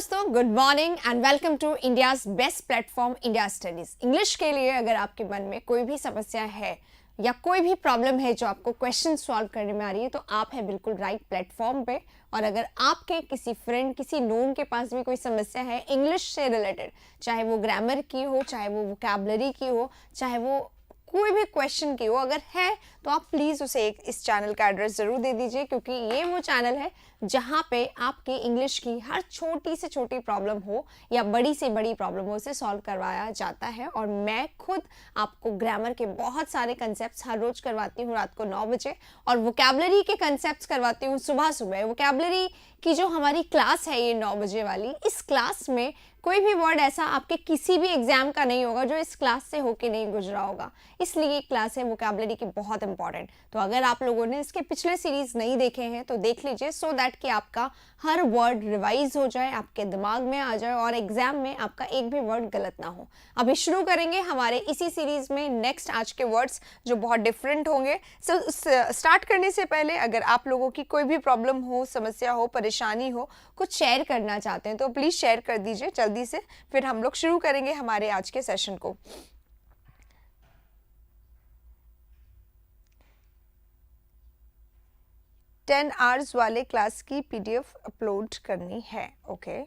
दोस्तों, good morning and welcome to India's best platform India studies. English के लिए अगर आपके मन में कोई भी समस्या है या कोई भी प्रॉब्लम है जो आपको क्वेश्चन सॉल्व करने में आ रही है, तो आप है बिल्कुल राइट प्लेटफॉर्म पे। और अगर आपके किसी फ्रेंड, किसी नोन के पास भी कोई समस्या है इंग्लिश से रिलेटेड, चाहे वो ग्रामर की हो, चाहे वो वोकैबुलरी की हो, चाहे वो कोई भी क्वेश्चन की हो, अगर है तो आप प्लीज़ उसे इस चैनल का एड्रेस ज़रूर दे दीजिए, क्योंकि ये वो चैनल है जहाँ पे आपकी इंग्लिश की हर छोटी से छोटी प्रॉब्लम हो या बड़ी से बड़ी प्रॉब्लम हो, उसे सॉल्व करवाया जाता है। और मैं खुद आपको ग्रामर के बहुत सारे कंसेप्ट्स हर रोज़ करवाती हूँ रात को 9 बजे, और वोकैबुलरी के कंसेप्ट्स करवाती हूँ सुबह सुबह। वोकैबुलरी की जो हमारी क्लास है ये 9 बजे वाली, इस क्लास में कोई भी वर्ड ऐसा आपके किसी भी एग्जाम का नहीं होगा जो इस क्लास से होके नहीं गुजरा होगा, इसलिए ये क्लास है वोकैबुलरी की बहुत इंपॉर्टेंट। तो अगर आप लोगों ने इसके पिछले सीरीज नहीं देखे हैं तो देख लीजिए, सो दैट कि आपका हर वर्ड रिवाइज हो जाए, आपके दिमाग में आ जाए और एग्जाम में आपका एक भी वर्ड गलत ना हो। अभी शुरू करेंगे हमारे इसी सीरीज में नेक्स्ट आज के वर्ड्स जो बहुत डिफरेंट होंगे। सो स्टार्ट करने से पहले अगर आप लोगों की कोई भी प्रॉब्लम हो, समस्या हो, परेशानी हो, कुछ शेयर करना चाहते हैं तो प्लीज़ शेयर कर दीजिए जल्दी से, फिर हम लोग शुरू करेंगे हमारे आज के सेशन को। टेन आवर्स वाले क्लास की पीडीएफ अपलोड करनी है। Okay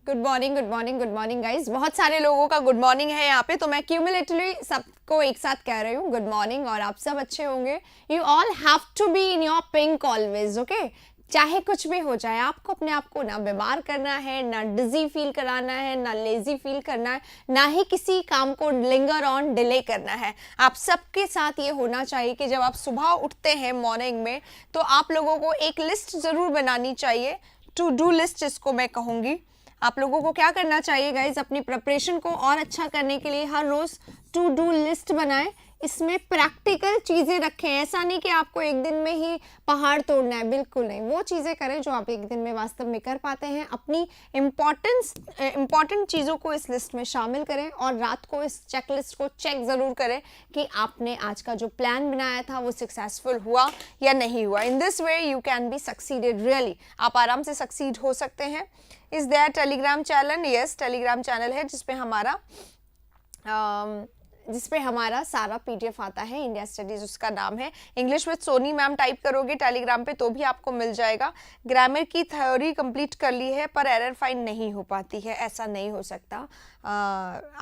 good morning, good morning, good morning guys. बहुत सारे लोगों का गुड मॉर्निंग है यहाँ पे, तो मैं क्यूमुलेटिवली सबको एक साथ कह रही हूँ गुड मॉर्निंग, और आप सब अच्छे होंगे। You all have to be in your pink always, okay. चाहे कुछ भी हो जाए, आपको अपने आप को ना बीमार करना है, ना डिजी फील कराना है, ना लेजी फील करना है, ना ही किसी काम को लिंगर ऑन डिले करना है। आप सबके साथ ये होना चाहिए कि जब आप सुबह उठते हैं मॉर्निंग में, तो आप लोगों को एक लिस्ट ज़रूर बनानी चाहिए, टू डू लिस्ट जिसको मैं कहूँगी। आप लोगों को क्या करना चाहिए गाइज, अपनी प्रिपरेशन को और अच्छा करने के लिए हर रोज़ टू डू लिस्ट बनाएं, इसमें प्रैक्टिकल चीज़ें रखें। ऐसा नहीं कि आपको एक दिन में ही पहाड़ तोड़ना है, बिल्कुल नहीं। वो चीज़ें करें जो आप एक दिन में वास्तव में कर पाते हैं। अपनी इम्पॉर्टेंट चीज़ों को इस लिस्ट में शामिल करें और रात को इस चेकलिस्ट को चेक ज़रूर करें कि आपने आज का जो प्लान बनाया था वो सक्सेसफुल हुआ या नहीं हुआ। In this way you can be succeeded, really आप आराम से सक्सीड हो सकते हैं। Is there Telegram channel? Yes, Telegram channel है जिसपे हमारा सारा पीडीएफ आता है, इंडिया स्टडीज उसका नाम है। English with Sony ma'am type करोगे टेलीग्राम पे तो भी आपको मिल जाएगा। ग्रामर की थ्योरी कंप्लीट कर ली है पर एरर फाइंड नहीं हो पाती है, ऐसा नहीं हो सकता।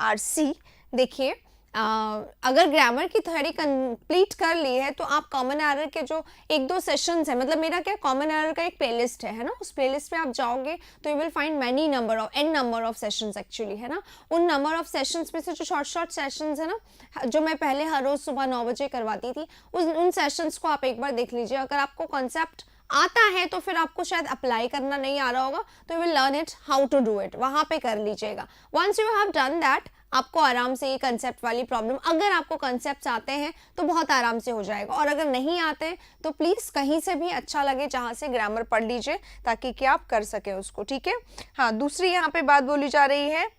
आरसी देखिए, अगर ग्रामर की थ्योरी कंप्लीट कर ली है तो आप कॉमन एरर के जो एक दो सेशंस है, मतलब मेरा क्या कॉमन एरर का एक प्लेलिस्ट है ना, उस प्लेलिस्ट पे आप जाओगे तो you will find many an number of sessions actually, है ना। उन नंबर ऑफ सेशंस में से जो शॉर्ट सेशंस है ना, जो मैं पहले हर रोज़ सुबह 9 बजे करवाती थी, उन सेशंस को आप एक बार देख लीजिए। अगर आपको कॉन्सेप्ट आता है तो फिर आपको शायद अप्लाई करना नहीं आ रहा होगा, तो you will learn it how to do it, वहाँ पे कर लीजिएगा। Once you have done that, आपको आराम से ये कंसेप्ट वाली प्रॉब्लम, अगर आपको कंसेप्ट आते हैं तो बहुत आराम से हो जाएगा, और अगर नहीं आते तो प्लीज़ कहीं से भी अच्छा लगे जहाँ से ग्रामर पढ़ लीजिए, ताकि कि आप कर सके उसको, ठीक है। हाँ, दूसरी यहाँ पे बात बोली जा रही है,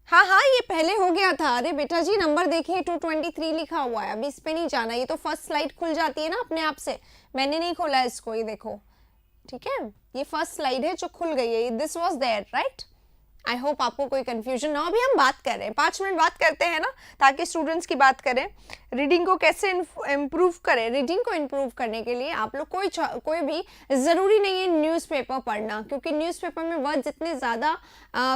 हाँ हाँ ये पहले हो गया था। अरे बेटा जी, नंबर देखिए 223 लिखा हुआ है, अभी इस पे नहीं जाना, ये तो फर्स्ट स्लाइड खुल जाती है ना अपने आप से, मैंने नहीं खोला इसको, ये देखो, ठीक है, ये फर्स्ट स्लाइड है जो खुल गई है। This was there, right. I hope आपको कोई कंफ्यूजन ना हो। अभी हम बात कर रहे हैं, 5 मिनट बात करते हैं ना, ताकि स्टूडेंट्स की बात करें। रीडिंग को कैसे इम्प्रूव करें? रीडिंग को इम्प्रूव करने के लिए आप लोग कोई भी ज़रूरी नहीं है न्यूज़पेपर पढ़ना, क्योंकि न्यूज़पेपर में वर्ड्स इतने ज़्यादा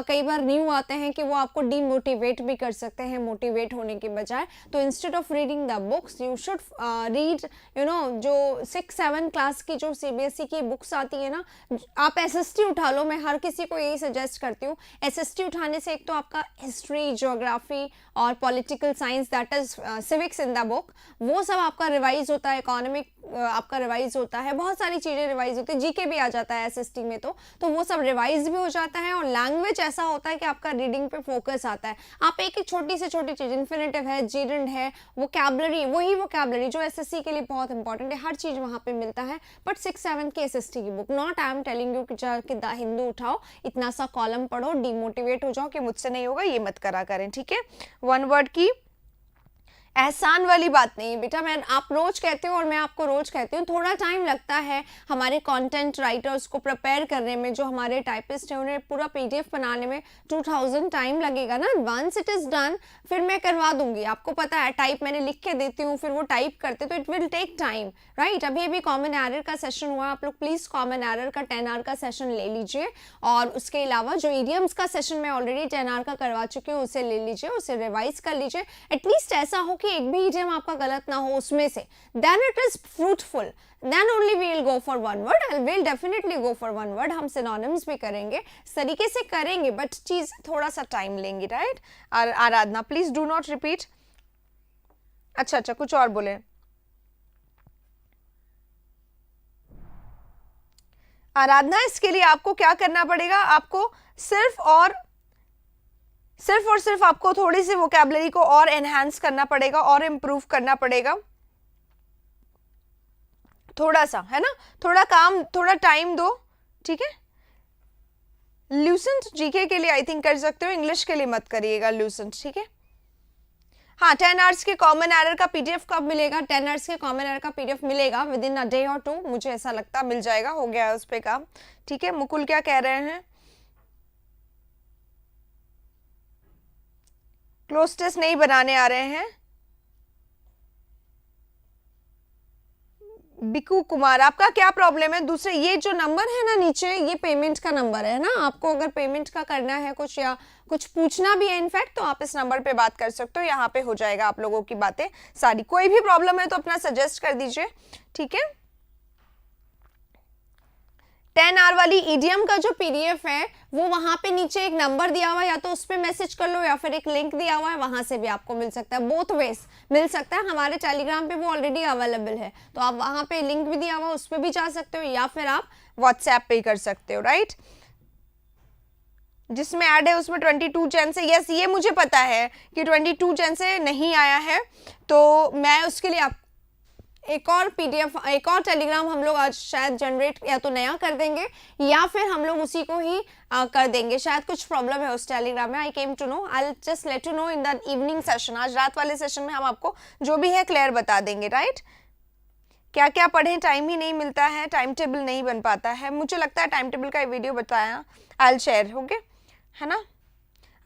कई बार न्यू आते हैं कि वो आपको डीमोटिवेट भी कर सकते हैं मोटिवेट होने के बजाय। तो instead of reading the books you should read, you know, जो 6-7 क्लास की जो सीबीएसई की बुक्स आती है ना, आप एसएसटी उठा लो। मैं हर किसी को यही सजेस्ट करती हूँ, एसएसटी उठाने से एक तो आपका हिस्ट्री, ज्योग्राफी और political science, that is civics in the book, वो सब आपका रिवाइज होता है, इकोनॉमिक आपका रिवाइज होता है, बहुत सारी चीज़ें रिवाइज होती है, जीके भी आ जाता है एसएसटी में, तो वो सब रिवाइज भी हो जाता है। और लैंग्वेज ऐसा होता है कि आपका रीडिंग पे फोकस आता है, आप एक एक छोटी से छोटी चीज़, इन्फिनेटिव है, जीरेंड है, वोकैबुलरी, वही वोकैबुलरी जो एसएससी के लिए बहुत इंपॉर्टेंट है, हर चीज़ वहाँ पे मिलता है। बट 6-7 की एसएसटी की book, not I am telling you कि द हिंदू उठाओ, इतना सा कॉलम पढ़ो, डिमोटिवेट हो जाओ कि मुझसे नहीं होगा, ये मत करा करें, ठीक है। वन वर्ड की एहसान वाली बात नहीं है बेटा, मैं आप रोज कहते हो और मैं आपको रोज कहती हूँ, थोड़ा टाइम लगता है हमारे कंटेंट राइटर्स को प्रिपेयर करने में, जो हमारे टाइपिस्ट हैं उन्हें पूरा पीडीएफ बनाने में 2000 टाइम लगेगा ना। वंस इट इज डन फिर मैं करवा दूंगी, आपको पता है टाइप मैंने लिख के देती हूँ, फिर वो टाइप करते तो it will take time, right. अभी कॉमन एरर का सेशन हुआ, आप लोग प्लीज कॉमन एरर का 10 आवर का सेशन ले लीजिए, और उसके अलावा जो इडियम्स का सेशन मैं ऑलरेडी 10 आवर का करवा चुकी हूँ उसे ले लीजिए, उसे रिवाइज कर लीजिए। एटलीस्ट ऐसा हो कि एक भी इडियम आपका गलत ना हो उसमें से, then it is fruitful, then only we will go for one word, I will definitely go for one word. हम सिनोनिम्स भी करेंगे, इस तरीके से करेंगे, बट चीज थोड़ा सा टाइम लेंगी, right. Aradhana please do not repeat. अच्छा कुछ और बोले। आराधना इसके लिए आपको क्या करना पड़ेगा, आपको सिर्फ और सिर्फ आपको थोड़ी सी वोकैबुलरी को और एनहांस करना पड़ेगा और इम्प्रूव करना पड़ेगा, थोड़ा सा, है ना, थोड़ा काम, थोड़ा टाइम दो, ठीक है। लूसेंट जीके के लिए आई थिंक कर सकते हो, इंग्लिश के लिए मत करिएगा लूसेंट, ठीक है। हाँ 10 आवर्स के कॉमन एरर का पीडीएफ कब मिलेगा, 10 आवर्स के कॉमन एरर का पीडीएफ मिलेगा विद इन अ डे और 2, मुझे ऐसा लगता मिल जाएगा, हो गया है उस पर काम, ठीक है। मुकुल क्या कह रहे हैं, क्लोज टेस्ट नहीं बनाने आ रहे हैं। बिकू कुमार आपका क्या प्रॉब्लम है, दूसरे ये जो नंबर है ना नीचे, ये पेमेंट का नंबर है ना, आपको अगर पेमेंट का करना है कुछ या कुछ पूछना भी है इनफैक्ट, तो आप इस नंबर पे बात कर सकते हो, यहाँ पे हो जाएगा आप लोगों की बातें सारी। कोई भी प्रॉब्लम है तो अपना सजेस्ट कर दीजिए, ठीक है। 10 आवर वाली ईडीएम का जो पीडीएफ है वो वहां पे नीचे एक नंबर दिया हुआ है, या तो उस पर मैसेज कर लो या फिर एक लिंक दिया हुआ है, वहां से भी आपको मिल सकता है, बोथ वेज मिल सकता है। हमारे टेलीग्राम पे वो ऑलरेडी अवेलेबल है, तो आप वहां पे लिंक भी दिया हुआ है, उस पर भी जा सकते हो, या फिर आप व्हाट्सएप पे ही कर सकते हो, राइट। जिसमें ऐड है उसमें 22 जन से, यस ये मुझे पता है कि 22 जन से नहीं आया है, तो मैं उसके लिए आप एक और पीडीएफ, एक और टेलीग्राम हम लोग आज शायद जनरेट या तो नया कर देंगे, या फिर हम लोग उसी को ही कर देंगे, शायद कुछ प्रॉब्लम है उस टेलीग्राम में, I came to know, I just let you know in the evening session. आज रात वाले सेशन में हम आपको जो भी है क्लियर बता देंगे, राइट। क्या क्या पढ़ें, टाइम ही नहीं मिलता है, टाइम टेबल नहीं बन पाता है, मुझे लगता है टाइम टेबल का वीडियो बताया, आई विल शेयर, ओके, है ना।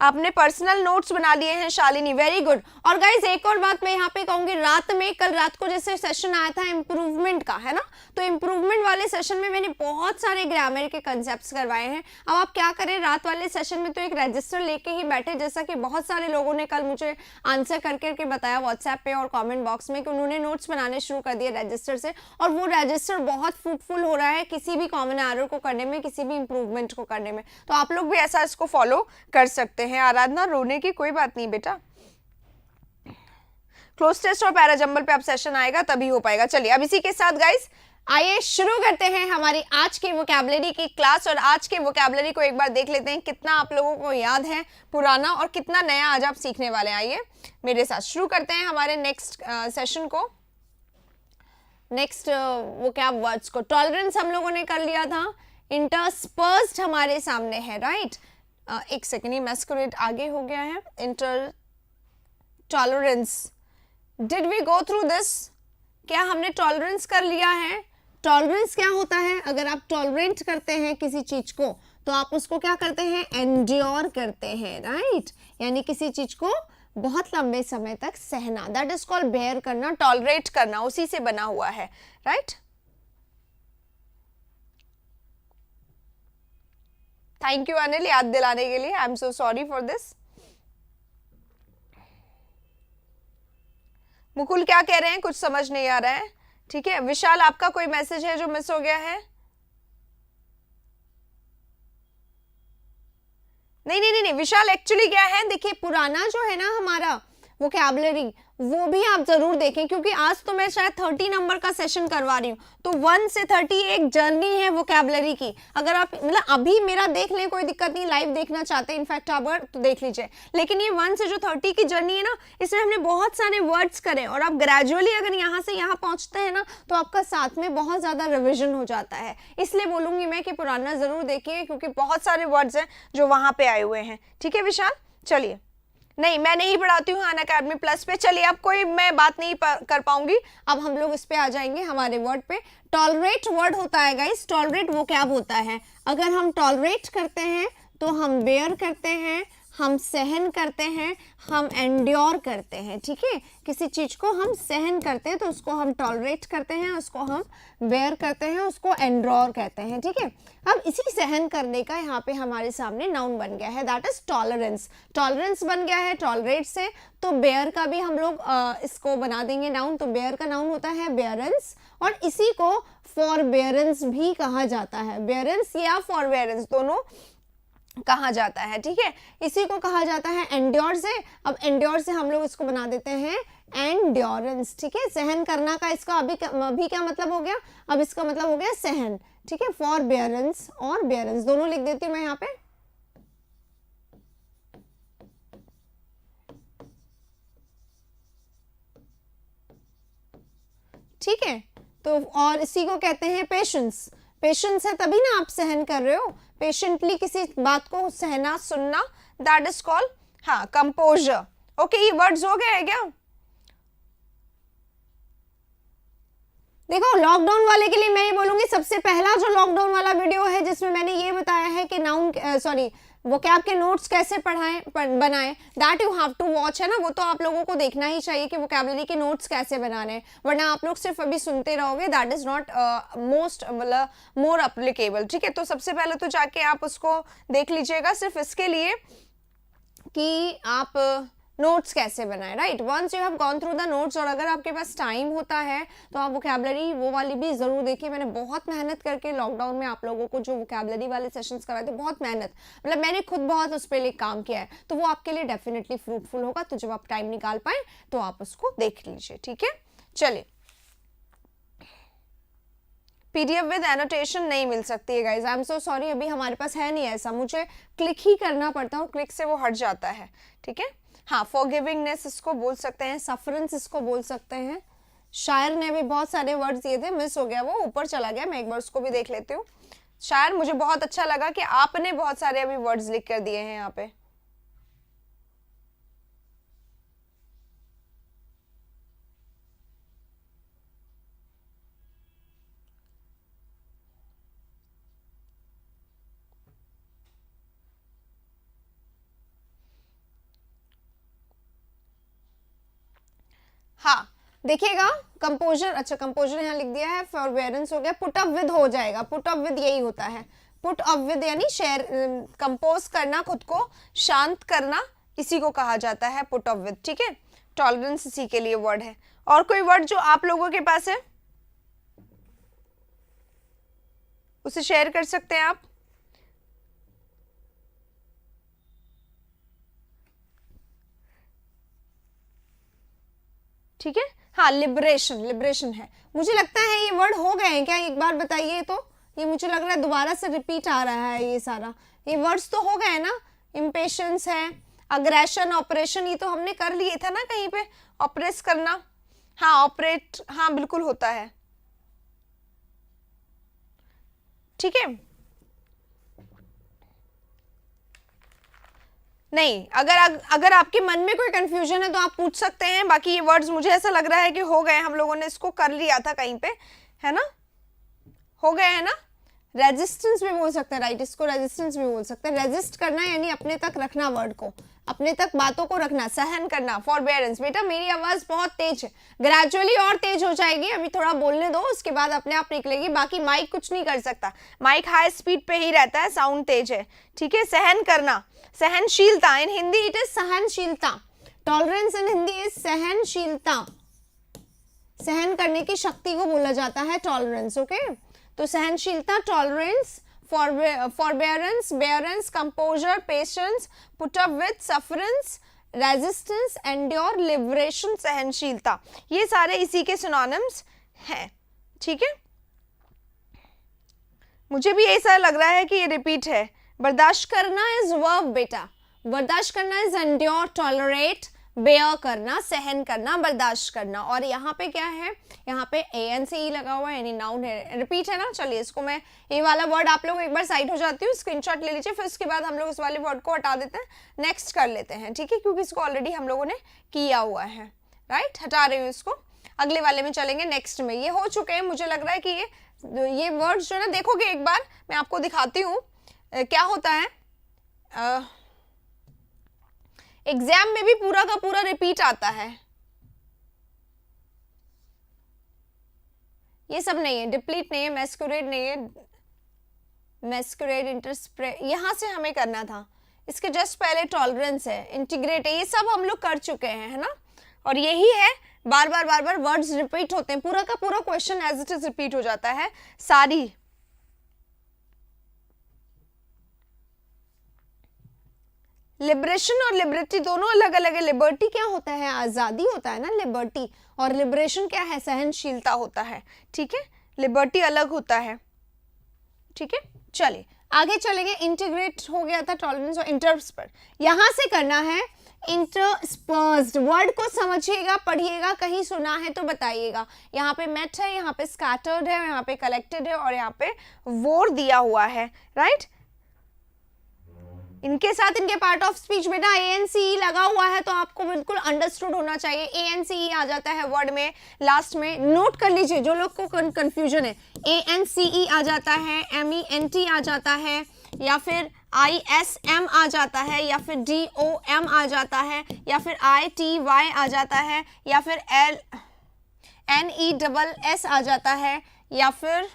आपने पर्सनल नोट्स बना लिए हैं शालिनी, वेरी गुड। और गाइज एक और बात मैं यहाँ पे कहूंगी, रात में कल रात को जैसे सेशन आया था इम्प्रूवमेंट का, है ना, तो इम्प्रूवमेंट वाले सेशन में मैंने बहुत सारे ग्रामर के कंसेप्ट्स करवाए हैं। अब आप क्या करें, रात वाले सेशन में तो एक रजिस्टर लेके ही बैठे, जैसा कि बहुत सारे लोगों ने कल मुझे आंसर करके बताया व्हाट्सएप पे और कॉमेंट बॉक्स में कि उन्होंने नोट्स बनाने शुरू कर दिए रजिस्टर से, और वो रजिस्टर बहुत फ्रूटफुल हो रहा है किसी भी कॉमन एरर को करने में, किसी भी इंप्रूवमेंट को करने में, तो आप लोग भी ऐसा इसको फॉलो कर सकते हैं। आराधना रोने की कोई बात नहीं बेटा, क्लोज टेस्ट और पैरा जंबल पे अब सेशन आएगा तभी हो पाएगा। चलिए अब इसी के साथ गाइस आइए शुरू करते हैं हमारी आज की वोकैबुलरी की क्लास, और आज के वोकैबुलरी को एक बार देख लेते हैं कितना आप लोगों को याद है पुराना और कितना नया आज आप सीखने वाले हैं। आइए मेरे साथ शुरू करते हैं हमारे नेक्स्ट सेशन को, नेक्स्ट वोकैब वर्ड्स को। टॉलरेंस हम लोगों ने कर लिया था, इंटरस्पर्स्ड हमारे सामने है, राइट। एक सेकेंड, ये मैस्कुरेट आगे हो गया है, inter tolerance, did we go through this, क्या हमने टॉलरेंस कर लिया है। टॉलरेंस क्या होता है, अगर आप टॉलरेंट करते हैं किसी चीज को तो आप उसको क्या करते हैं, एंड्योर करते हैं, राइट, यानी किसी चीज को बहुत लंबे समय तक सहना, दैट इज कॉल्ड बेयर करना, टॉलरेट करना, उसी से बना हुआ है, राइट। थैंक यू अनिल याद दिलाने के लिए, I am so sorry for this. Mukul क्या कह रहे हैं, कुछ समझ नहीं आ रहा है, ठीक है। विशाल आपका कोई मैसेज है जो मिस हो गया है? नहीं विशाल, एक्चुअली क्या है, देखिए पुराना जो है ना हमारा वोकैबुलरी, वो भी आप जरूर देखें, क्योंकि आज तो मैं शायद 30 नंबर का सेशन करवा रही हूँ, तो 1 से 30 एक जर्नी है वोकैबुलरी की। अगर आप मतलब अभी मेरा देख लें, कोई दिक्कत नहीं, लाइव देखना चाहते हैं इनफैक्ट आप तो देख लीजिए, लेकिन ये 1 से जो 30 की जर्नी है ना, इसमें हमने बहुत सारे वर्ड्स करे, और आप ग्रेजुअली अगर यहाँ से यहाँ पहुँचते हैं ना, तो आपका साथ में बहुत ज़्यादा रिविजन हो जाता है। इसलिए बोलूँगी मैं कि पुराना ज़रूर देखिए, क्योंकि बहुत सारे वर्ड्स हैं जो वहाँ पे आए हुए हैं। ठीक है विशाल, चलिए। नहीं, मैं नहीं पढ़ाती हूँ अनअकैडमी प्लस पे। चलिए, अब कोई मैं बात नहीं कर पाऊंगी, अब हम लोग इस पे आ जाएंगे हमारे वर्ड पे। टॉलरेट वर्ड होता है गाइस, टॉलरेट वो क्या होता है? अगर हम टॉलरेट करते हैं तो हम बेयर करते हैं, हम सहन करते हैं, हम एंड्योर करते हैं। ठीक है, किसी चीज को हम सहन करते हैं तो उसको हम टॉलरेट करते हैं, उसको हम बेयर करते हैं, उसको एंड्योर कहते हैं। ठीक है, अब इसी सहन करने का यहाँ पे हमारे सामने नाउन बन गया है, दैट इज टॉलरेंस। टॉलरेंस बन गया है टॉलरेट से, तो बेयर का भी हम लोग इसको बना देंगे नाउन, तो बेयर का नाउन होता है बेयरेंस, और इसी को फॉरबेयरेंस भी कहा जाता है। बेयरेंस या फॉरबेयरेंस दोनों कहा जाता है। ठीक है, इसी को कहा जाता है एंड्योर से। अब एंड्योर से हम लोग इसको बना देते हैं एंड्योरेंस। ठीक है, सहन करना का इसका अभी क्या मतलब हो गया? अब इसका मतलब हो गया सहन। ठीक है, फॉरबेयरेंस और बेयरेंस दोनों लिख देती हूँ मैं यहाँ पे। ठीक है, तो और इसी को कहते हैं पेशेंस। पेशेंस है तभी ना आप सहन कर रहे हो, पेशेंटली किसी बात को सहना, सुनना, दैट इज कॉल्ड हाँ कंपोजर। ओके, ये वर्ड्स हो गए क्या? देखो, लॉकडाउन वाले के लिए मैं ये बोलूंगी, सबसे पहला जो लॉकडाउन वाला वीडियो है जिसमें मैंने ये बताया है कि नाउन सॉरी वोकैब के नोट्स कैसे बनाएं, that you have to watch, है ना, वो तो आप लोगों को देखना ही चाहिए कि वोकैबुलरी के नोट्स कैसे बनाने हैं, वरना आप लोग सिर्फ अभी सुनते रहोगे, दैट इज नॉट मोस्ट मतलब मोर अप्लीकेबल। ठीक है, तो सबसे पहले तो जाके आप उसको देख लीजिएगा सिर्फ इसके लिए कि आप नोट्स कैसे बनाए, right. Once you have gone through the notes, और अगर आपके पास टाइम होता है तो आप वोकैबुलरी वो वाली भी जरूर देखिए। मैंने बहुत मेहनत करके लॉकडाउन में आप लोगों को जो वोकैबुलरी वाले सेशंस कराए थे, बहुत मेहनत, मतलब मैंने खुद बहुत उस पर काम किया है, तो वो आपके लिए डेफिनेटली फ्रूटफुल होगा। तो जब आप टाइम निकाल पाए तो आप उसको देख लीजिए। ठीक है, चलिए। पीडीएफ विद एनोटेशन नहीं मिल सकती है guys, I am so sorry, अभी हमारे पास है नहीं ऐसा, मुझे क्लिक ही करना पड़ता है, क्लिक से वो हट जाता है। ठीक है, हाँ, फॉरगिविंगनेस इसको बोल सकते हैं, सफरेंस इसको बोल सकते हैं। शायर ने भी बहुत सारे वर्ड्स दिए थे, मिस हो गया, वो ऊपर चला गया, मैं एक बार उसको भी देख लेती हूँ। शायर, मुझे बहुत अच्छा लगा कि आपने बहुत सारे अभी वर्ड्स लिख कर दिए हैं यहाँ पे। हाँ, देखिएगा, कंपोजर, अच्छा कंपोजर यहाँ लिख दिया है, फॉरबेरेंस हो गया, पुट अप विद हो जाएगा, पुट अप विद यही होता है, पुट अप विद यानी शेयर, कंपोज करना, खुद को शांत करना, इसी को कहा जाता है पुट अप विद। ठीक है, टॉलरेंस इसी के लिए वर्ड है। और कोई वर्ड जो आप लोगों के पास है उसे शेयर कर सकते हैं आप। ठीक है, हाँ, लिबरेशन, लिबरेशन है, मुझे लगता है ये वर्ड हो गए हैं क्या, एक बार बताइए तो, ये मुझे लग रहा है दोबारा से रिपीट आ रहा है ये सारा, ये वर्ड्स तो हो गए ना। इम्पेशंस है, अग्रेशन, ऑपरेशन, ये तो हमने कर लिए था ना कहीं पे, ऑपरेस करना, हाँ ऑपरेट, हाँ बिल्कुल होता है। ठीक है, नहीं, अगर आपके मन में कोई कंफ्यूजन है तो आप पूछ सकते हैं, बाकी ये वर्ड्स मुझे ऐसा लग रहा है कि हो गए, हम लोगों ने इसको कर लिया था कहीं पे, है ना, हो गए है ना। रेजिस्टेंस भी बोल सकते हैं, राइट, इसको रेजिस्टेंस भी बोल सकते हैं। रेजिस्ट करना यानी अपने तक रखना, वर्ड को अपने तक बातों को रखना, सहन करना, फॉरबेरेंस। बेटा मेरी आवाज बहुत तेज है, ग्रेजुअली और तेज हो जाएगी, अभी थोड़ा बोलने दो, उसके बाद अपने आप निकलेगी, बाकी माइक कुछ नहीं कर सकता, माइक हाई स्पीड पे ही रहता है, साउंड तेज है। ठीक है, सहन करना, सहनशीलता, इन हिंदी इट इज सहनशीलता, टॉलरेंस इन हिंदी इज सहनशीलता, सहन करने की शक्ति को बोला जाता है टॉलरेंस। ओके, तो सहनशीलता, tolerance, forbearance, bearance, composure, patience, put up with, sufferance, resistance, endure, liberation, सहनशीलता, ये सारे इसी के सिनोनिम्स हैं, ठीक है। मुझे भी ऐसा लग रहा है कि ये रिपीट है। बर्दाश्त करना इज वर्ब बेटा, बर्दाश्त करना इज एंड्योर, टॉलरेट, बेयर करना, सहन करना, बर्दाश्त करना। और यहाँ पे क्या है, यहाँ पे ANCE लगा हुआ है यानी नाउन है, रिपीट है ना। चलिए इसको मैं, ये वाला वर्ड आप लोग एक बार साइड हो जाती हूँ, स्क्रीनशॉट ले लीजिए, फिर उसके बाद हम लोग इस वाले वर्ड को हटा देते हैं, नेक्स्ट कर लेते हैं, ठीक है, क्योंकि इसको ऑलरेडी हम लोगों ने किया हुआ है, राइट। हटा रही हूँ इसको, अगले वाले में चलेंगे, नेक्स्ट में। ये हो चुके हैं, मुझे लग रहा है कि ये वर्ड्स जो है ना, देखोगे एक बार मैं आपको दिखाती हूँ क्या होता है। एग्जाम में भी पूरा का पूरा रिपीट आता है, ये सब नहीं है, डिप्लीट नहीं है, मैस्कुरेट नहीं है, मैस्कुरेट, इंटरस्प्रेट, यहां से हमें करना था, इसके जस्ट पहले टॉलरेंस है, इंटीग्रेट है, ये सब हम लोग कर चुके हैं, है ना। और यही है, बार बार वर्ड्स रिपीट होते हैं, पूरा का पूरा question as it is repeat हो जाता है। सारी लिबरेशन और लिबर्टी दोनों अलग अलग है। लिबर्टी क्या होता है, आजादी होता है ना लिबर्टी, और लिबरेशन क्या है, सहनशीलता होता है, ठीक है। लिबर्टी अलग होता है, ठीक है। चलिए आगे चलेंगे, इंटीग्रेट हो गया था टॉलरेंस और इंटरस्पर्स, यहां से करना है इंटरस्पर्स्ड। वर्ड को समझिएगा, पढ़िएगा, कहीं सुना है तो बताइएगा। यहाँ पे मेट है, यहाँ पे स्कैटर्ड है, यहाँ पे कलेक्टेड है, और यहाँ पे वोर दिया हुआ है, राइट। इनके साथ इनके पार्ट ऑफ स्पीच बेटा ANCE लगा हुआ है, तो आपको बिल्कुल अंडरस्टूड होना चाहिए। ANCE आ जाता है वर्ड में लास्ट में, नोट कर लीजिए जो लोग को कंफ्यूजन है। ANCE आ जाता है, MENT आ जाता है, या फिर ISM आ जाता है, या फिर DOM आ जाता है, या फिर ITY आ जाता है, या फिर NESS आ जाता है, या फिर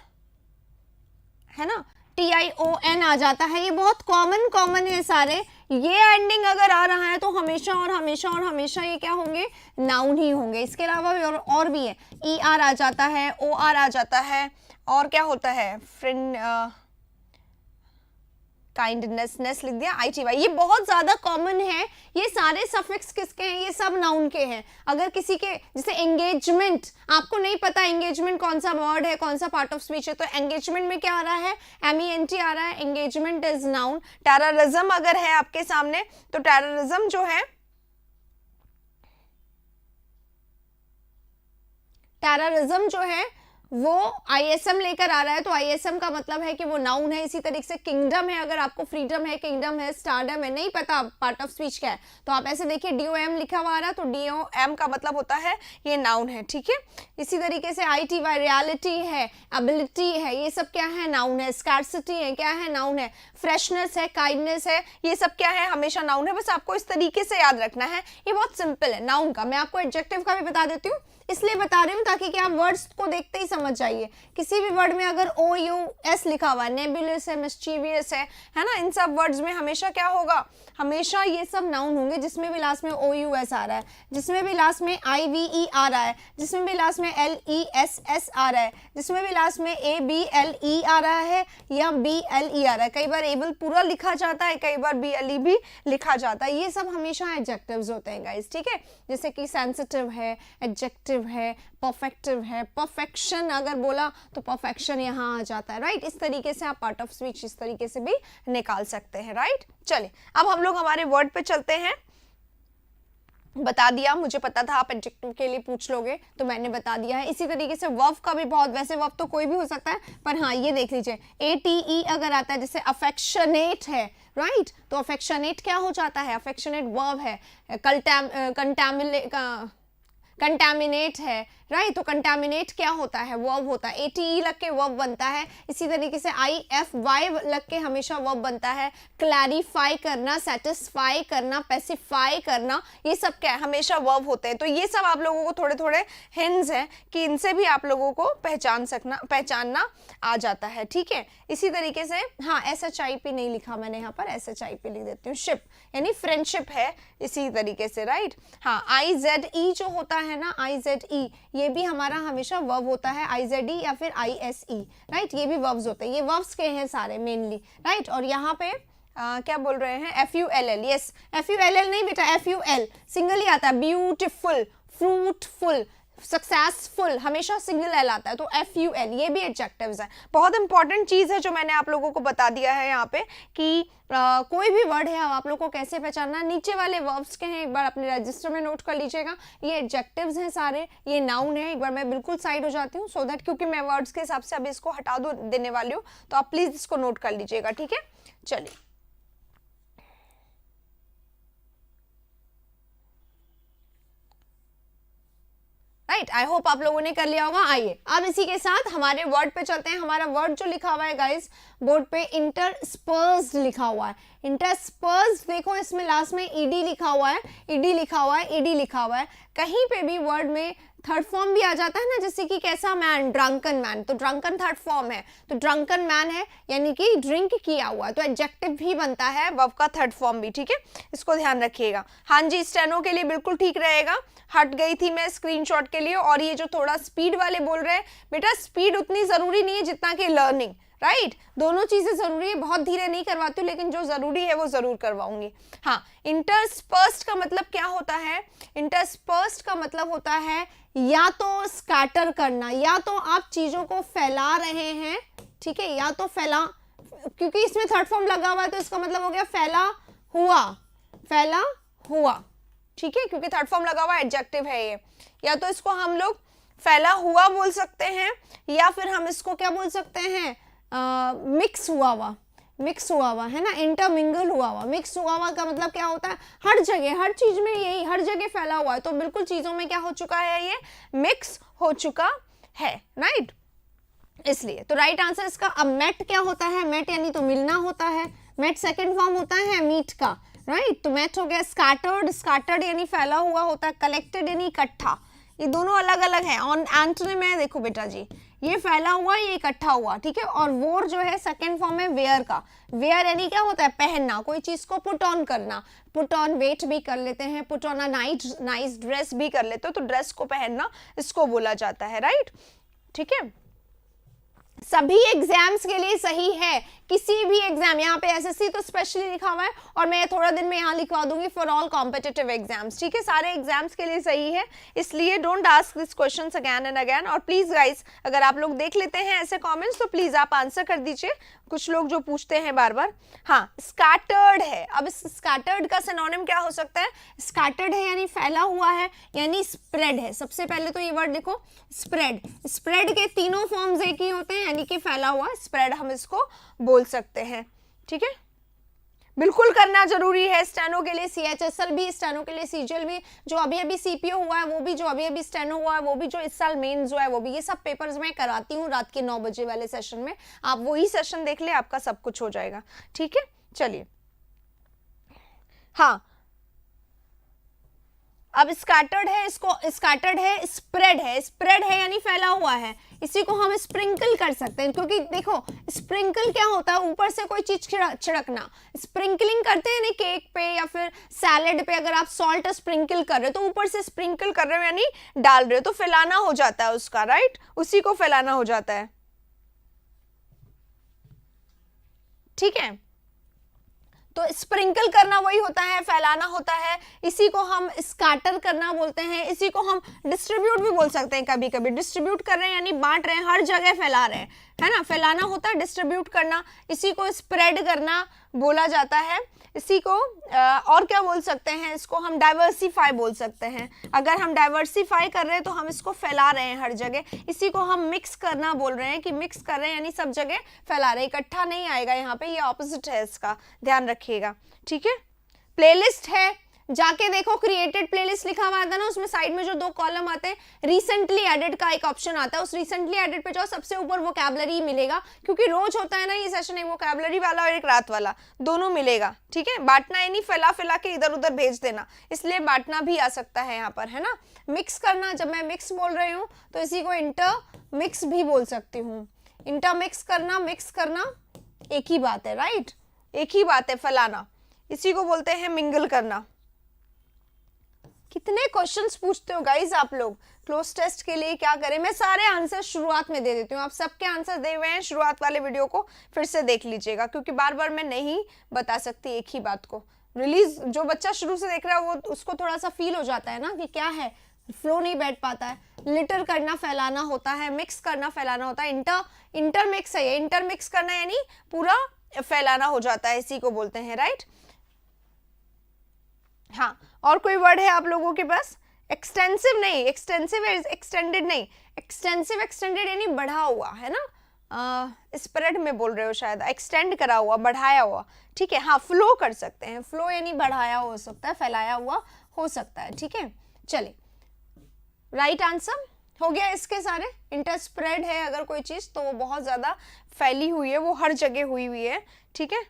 है ना TION आ जाता है। ये बहुत कॉमन है सारे। ये एंडिंग अगर आ रहा है तो हमेशा और हमेशा और हमेशा ये क्या होंगे, नाउन ही होंगे। इसके अलावा भी और भी है, ER आ जाता है, OR आ जाता है, और क्या होता है, फ्रेंड, काइंडनेस, नेस लिख दिया, ITY, ये बहुत ज्यादा कॉमन है। ये सारे सफिक्स किसके हैं, ये सब नाउन के हैं। अगर किसी के जैसे एंगेजमेंट, आपको नहीं पता एंगेजमेंट कौन सा वर्ड है, कौन सा पार्ट ऑफ स्पीच है, तो एंगेजमेंट में क्या आ रहा है, MENT आ रहा है, एंगेजमेंट इज नाउन। टेररिज्म अगर है आपके सामने, तो टेररिज्म जो है, टेररिज्म जो है वो ISM लेकर आ रहा है, तो ISM का मतलब है कि वो नाउन है। इसी तरीके से किंगडम है, अगर आपको फ्रीडम है, किंगडम है, स्टारडम है, नहीं पता पार्ट ऑफ स्पीच क्या है, तो आप ऐसे देखिए DOM लिखा हुआ आ रहा है, तो DOM का मतलब होता है ये नाउन है, ठीक है। इसी तरीके से ITY रियलिटी है, एबिलिटी है, ये सब क्या है, नाउन है। स्कार्सिटी है, क्या है, नाउन है। फ्रेशनेस है, काइंडनेस है, ये सब क्या है, हमेशा नाउन है। बस आपको इस तरीके से याद रखना है, ये बहुत सिंपल है नाउन का। मैं आपको एडजेक्टिव का भी बता देती हूँ, इसलिए बता रही हूँ ताकि कि आप वर्ड्स को देखते ही समझ जाइए। किसी भी वर्ड में अगर OUS लिखा हुआ है, नेबुलस है, मिस्चीवियस है ना, इन सब वर्ड्स में हमेशा क्या होगा, हमेशा ये सब नाउन होंगे। जिसमें भी लास्ट में OUS आ रहा है, जिसमें भी लास्ट में IVE आ रहा है, जिसमें भी लास्ट में LESS आ रहा है, जिसमें भी लास्ट में ABLE आ रहा है, या BLE आ रहा है। कई बार एबल पूरा लिखा जाता है, कई बार BLE भी लिखा जाता है। ये सब हमेशा एडजेक्टिव्स होते हैं गाइस, ठीक है। जैसे कि सेंसिटिव है, एडजेक्टिव है, परफेक्टिव है, परफेक्शन अगर बोला तो परफेक्शन यहाँ आ जाता है, राइट। इस तरीके से आप पार्ट ऑफ स्पीच इस तरीके से भी निकाल सकते हैं, राइट। चलिए अब हम लोग हमारे वर्ड पे चलते हैं। बता दिया, मुझे पता था आप एडजेक्टिव के लिए पूछ लोगे, तो मैंने बता दिया है। इसी तरीके से वर्ब का भी बहुत, वैसे वर्ब तो कोई भी हो सकता है, पर हाँ ये देख लीजिए ATE अगर आता है, जैसे अफेक्शनेट है, राइट, तो अफेक्शनेट क्या हो जाता है, अफेक्शनेट वर्ब है। कंटामिनेट है, राइट, तो कंटामिनेट क्या होता है, वर्ब होता है। ATE लग के वर्ब बनता है। इसी तरीके से IFY लग के हमेशा वर्ब बनता है। क्लैरिफाई करना, सेटिस्फाई करना, पेसिफाई करना, ये सब क्या है, हमेशा वर्ब होते हैं। तो ये सब आप लोगों को थोड़े थोड़े हिंट्स हैं कि इनसे भी आप लोगों को पहचानना आ जाता है, ठीक है। इसी तरीके से हाँ, SHIP नहीं लिखा मैंने यहाँ पर, SHIP लिख देती हूँ, शिप यानी फ्रेंडशिप है, इसी तरीके से, राइट। हाँ, IZE जो होता है ना, IZE, ये भी हमारा हमेशा वर्ब होता है। IZE या फिर ISE, राइट, ये भी वर्ब्स होते हैं। ये वर्ब्स के हैं सारे मेनली, राइट। और यहाँ पे क्या बोल रहे हैं, FULL, यस, FULL नहीं बेटा, FUL सिंगल ही आता है, ब्यूटीफुल, फ्रूटफुल, सक्सेसफुल, हमेशा सिंगल एल आता है, तो FUL ये भी एडजेक्टिव्स है। बहुत इंपॉर्टेंट चीज़ है जो मैंने आप लोगों को बता दिया है यहाँ पे कि कोई भी वर्ड है आप लोग को कैसे पहचानना, नीचे वाले वर्ब्स के हैं, एक बार अपने रजिस्टर में नोट कर लीजिएगा। ये एडजेक्टिव्स हैं सारे, ये नाउन है। एक बार मैं बिल्कुल साइड हो जाती हूँ सो दैट, क्योंकि मैं वर्ड्स के हिसाब से अभी इसको हटा देने वाली हूँ, तो आप प्लीज इसको नोट कर लीजिएगा, ठीक है। चलिए, राइट, आई होप आप लोगों ने कर लिया होगा। आइए अब इसी के साथ हमारे वर्ड पे चलते हैं। हमारा वर्ड जो लिखा हुआ है गाइस बोर्ड पे, इंटरस्पर्स्ड लिखा हुआ है। इंटरस्पर्स्ड, देखो इसमें लास्ट में ईडी लिखा हुआ है, ईडी लिखा हुआ है, ईडी लिखा हुआ है। कहीं पे भी वर्ड में थर्ड फॉर्म भी आ जाता है ना, जैसे कि कैसा मैन, ड्रंकन मैन, तो ड्रंकन थर्ड फॉर्म है, तो ड्रंकन मैन है यानी कि ड्रिंक किया हुआ, तो एडजेक्टिव भी बनता है, वर्ब का थर्ड फॉर्म भी, ठीक है, इसको ध्यान रखिएगा। हाँ जी, स्टेनो के लिए बिल्कुल ठीक रहेगा। हट गई थी मैं स्क्रीनशॉट के लिए। और ये जो थोड़ा स्पीड वाले बोल रहे हैं, बेटा स्पीड उतनी जरूरी नहीं है जितना कि लर्निंग, राइट, दोनों चीजें जरूरी है। बहुत धीरे नहीं करवाती हूँ, लेकिन जो जरूरी है वो जरूर करवाऊंगी। हाँ, इंटरस्पर्स्ड का मतलब क्या होता है, इंटरस्पर्स्ड का मतलब होता है या तो स्कैटर करना, या तो आप चीजों को फैला रहे हैं, ठीक है, या तो फैला, क्योंकि इसमें थर्ड फॉर्म लगा हुआ है तो इसका मतलब हो गया फैला हुआ, फैला हुआ, ठीक है, क्योंकि थर्ड फॉर्म लगा हुआ एडजेक्टिव है ये। या तो इसको हम लोग फैला हुआ बोल सकते हैं, या फिर हम इसको क्या बोल सकते हैं, मिक्स हुआ हुआ, मिक्स हुआ हुआ है ना, इंटरमिंगल हुआ हुआ। मिक्स हुआ हुआ का मतलब क्या होता है, हर जगह, हर चीज में यही, हर जगह फैला हुआ है, तो बिल्कुल चीजों में क्या हो चुका है, ये मिक्स हो चुका है, राइट, इसलिए। तो राइट आंसर इसका। अब मेट क्या होता है, मेट यानी तो मिलना होता है, मेट सेकेंड फॉर्म होता है मीट का, राइट, तो मैच हो गया। स्कैटर्ड, स्कैटर्ड यानी फैला हुआ होता है, कलेक्टेड यानी इकट्ठा, ये दोनों अलग अलग है। ऑन एंटोनिम में देखो बेटा जी, ये फैला हुआ, ये इकट्ठा हुआ, ठीक है। और वोर जो है सेकंड फॉर्म है वेयर का, वेयर यानी क्या होता है, पहनना, कोई चीज को पुट ऑन करना, पुट ऑन वेट भी कर लेते हैं, put on a nice dress भी कर लेते हो, तो ड्रेस को पहनना इसको बोला जाता है, राइट, ठीक है। सभी एग्जाम्स के लिए सही है, किसी भी एग्जाम, यहाँ पे एसएससी तो स्पेशली लिखा हुआ है, और मैं थोड़ा दिन में यहाँ लिखवा दूंगी फॉर ऑल कॉम्पिटिटिव एग्जाम्स, ठीक है, सारे एग्जाम्स के लिए सही है, इसलिए don't ask this questions again and again. और प्लीज गाइस, अगर आप लोग देख लेते हैं ऐसे कमेंट्स तो प्लीज आप आंसर कर दीजिए, कुछ लोग जो पूछते हैं बार बार। हाँ, स्कैटर्ड है, अब इस स्कैटर्ड का सिनोनिम क्या हो सकता है, स्कैटर्ड है यानी फैला हुआ है, यानी स्प्रेड है। सबसे पहले तो ये वर्ड देखो, स्प्रेड, स्प्रेड के तीनों फॉर्म्स एक ही होते हैं, यानी कि फैला हुआ, स्प्रेड हम इसको बोल सकते हैं, ठीक है। बिल्कुल करना जरूरी है, स्टेनो के लिए CHSL भी, स्टेनो के लिए CGL भी, जो अभी अभी CPO हुआ है वो भी, जो अभी अभी स्टेनो हुआ है वो भी, जो इस साल मेंस हुआ है वो भी, ये सब पेपर्स मैं कराती हूँ रात के 9 बजे वाले सेशन में, आप वही सेशन देख ले, आपका सब कुछ हो जाएगा, ठीक है। चलिए, हाँ, अब स्कैटर्ड है, इसको स्कैटर्ड है, स्प्रेड है, स्प्रेड है यानी फैला हुआ है, इसी को हम स्प्रिंकल कर सकते हैं, क्योंकि देखो स्प्रिंकल क्या होता है, ऊपर से कोई चीज छिड़कना, स्प्रिंकलिंग करते हैं ना केक पे या फिर सैलेड पे, अगर आप सॉल्ट स्प्रिंकल कर रहे हो तो ऊपर से स्प्रिंकल कर रहे हो यानी डाल रहे हो, तो फैलाना हो जाता है उसका, राइट, उसी को फैलाना हो जाता है, ठीक है। तो स्प्रिंकल करना वही होता है, फैलाना होता है, इसी को हम स्कैटर करना बोलते हैं, इसी को हम डिस्ट्रीब्यूट भी बोल सकते हैं। कभी कभी डिस्ट्रीब्यूट कर रहे हैं यानी बांट रहे हैं, हर जगह फैला रहे हैं, है ना, फैलाना होता है, डिस्ट्रीब्यूट करना, इसी को स्प्रेड करना बोला जाता है। इसी को और क्या बोल सकते हैं, इसको हम डाइवर्सिफाई बोल सकते हैं, अगर हम डाइवर्सिफाई कर रहे हैं तो हम इसको फैला रहे हैं हर जगह, इसी को हम मिक्स करना बोल रहे हैं, कि मिक्स कर रहे हैं यानी सब जगह फैला रहे हैं, इकट्ठा नहीं आएगा यहाँ पे, ये ऑपोजिट है इसका, ध्यान रखिएगा, ठीक है। प्लेलिस्ट है, जाके देखो, क्रिएटेड प्लेलिस्ट लिखा हुआ था ना, उसमें साइड में जो 2 कॉलम आते हैं, रिसेंटली एडेड का एक ऑप्शन आता है, उस रिसेंटली एडेड पे जाओ, सबसे ऊपर वोकैबुलरी मिलेगा, क्योंकि रोज होता है ना ये सेशन, एक वोकैबुलरी वाला और एक रात वाला, दोनों मिलेगा, ठीक है। बांटना यानी फैला फैला के इधर उधर भेज देना, इसलिए बांटना भी आ सकता है यहाँ पर, है ना। मिक्स करना, जब मैं मिक्स बोल रही हूँ तो इसी को इंटर मिक्स भी बोल सकती हूँ, इंटर मिक्स करना, मिक्स करना एक ही बात है, राइट, एक ही बात है, फैलाना, इसी को बोलते हैं मिंगल करना। इतने क्वेश्चंस पूछते हो गाइज आप लोग, क्लोज टेस्ट के लिए क्या करें। मैं सारे आंसर शुरुआत में दे देती हूँ, आप सबके आंसर दे हुए हैं, शुरुआत वाले वीडियो को फिर से देख लीजिएगा, क्योंकि बार बार मैं नहीं बता सकती एक ही बात को। रिलीज जो बच्चा शुरू से देख रहा है वो उसको थोड़ा सा फील हो जाता है ना कि क्या है, फ्लो नहीं बैठ पाता है। लिटर करना फैलाना होता है, मिक्स करना फैलाना होता है, इंटरमिक्स है ये, इंटरमिक्स करना यानी पूरा फैलाना हो जाता है, इसी को बोलते हैं, राइट। हाँ, और कोई वर्ड है आप लोगों के पास? एक्सटेंसिव नहीं, एक्सटेंसिव एक्सटेंडेड नहीं, एक्सटेंसिव एक्सटेंडेड यानी बढ़ा हुआ है ना, स्प्रेड में बोल रहे हो शायद, एक्सटेंड करा हुआ, बढ़ाया हुआ, ठीक है। हाँ, फ्लो कर सकते हैं, फ्लो यानी बढ़ाया हो सकता है, फैलाया हुआ हो सकता है, ठीक है। चलिए, राइट आंसर हो गया इसके सारे। इंटरस्प्रेड है अगर कोई चीज तो वो बहुत ज्यादा फैली हुई है, वो हर जगह हुई हुई है, ठीक है।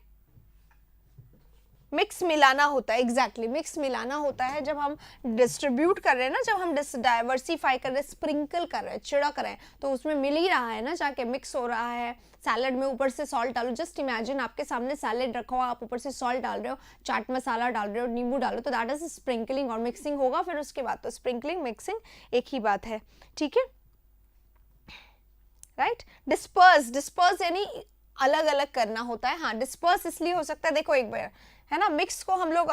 मिक्स मिलाना होता है, एग्जैक्टली मिक्स मिलाना होता है जब हम डिस्ट्रीब्यूट कर रहे हैं ना, जब हम डाइवर्सिफाई कर रहे हैं, स्प्रिंकल कर रहे हैं, छिड़क रहे हैं, तो उसमें मिल ही रहा है ना, जाके मिक्स हो रहा है। सैलड में ऊपर से सॉल्ट डालो, जस्ट इमेजिन आपके सामने सैलड रखा हुआ, आप ऊपर से सॉल्ट डाल रहे हो, चाट मसाला डाल रहे हो, नींबू डालो, तो दैट इज स्प्रिंकलिंग और मिक्सिंग होगा फिर उसके बाद। तो स्प्रिंकलिंग मिक्सिंग एक ही बात है, ठीक है, राइट। डिस्पर्स, डिस्पर्स यानी अलग अलग करना होता है। हाँ, डिस्पर्स इसलिए हो सकता है, देखो एक बार है ना, मिक्स को हम लोग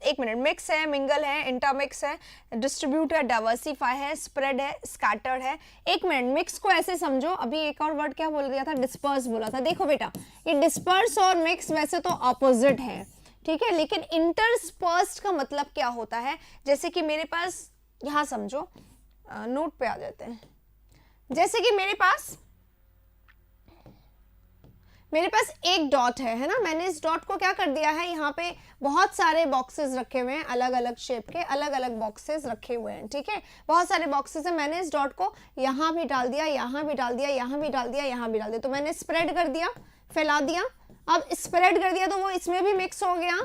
एक मिनट, मिक्स है, मिंगल है, इंटरमिक्स है, डिस्ट्रीब्यूट है, डाइवर्सिफाई है, स्प्रेड है, स्कैटर्ड है। एक मिनट, मिक्स को ऐसे समझो, अभी एक और वर्ड क्या बोल दिया था, डिस्पर्स बोला था। देखो बेटा, ये डिस्पर्स और मिक्स वैसे तो ऑपोजिट है, ठीक है, लेकिन इंटरस्पर्स्ड का मतलब क्या होता है, जैसे कि मेरे पास, यहाँ समझो, नोट पे आ जाते हैं, जैसे कि मेरे पास एक डॉट है ना, मैंने इस डॉट को क्या कर दिया है, यहाँ पे बहुत सारे बॉक्सेस रखे हुए हैं, अलग अलग शेप के अलग अलग बॉक्सेस रखे हुए हैं, ठीक है, बहुत सारे बॉक्सेस हैं। मैंने इस डॉट को यहाँ भी डाल दिया, यहाँ भी डाल दिया, यहाँ भी डाल दिया, यहाँ भी डाल दिया, तो मैंने स्प्रेड कर दिया, फैला दिया। अब स्प्रेड कर दिया तो वो इसमें भी मिक्स हो गया,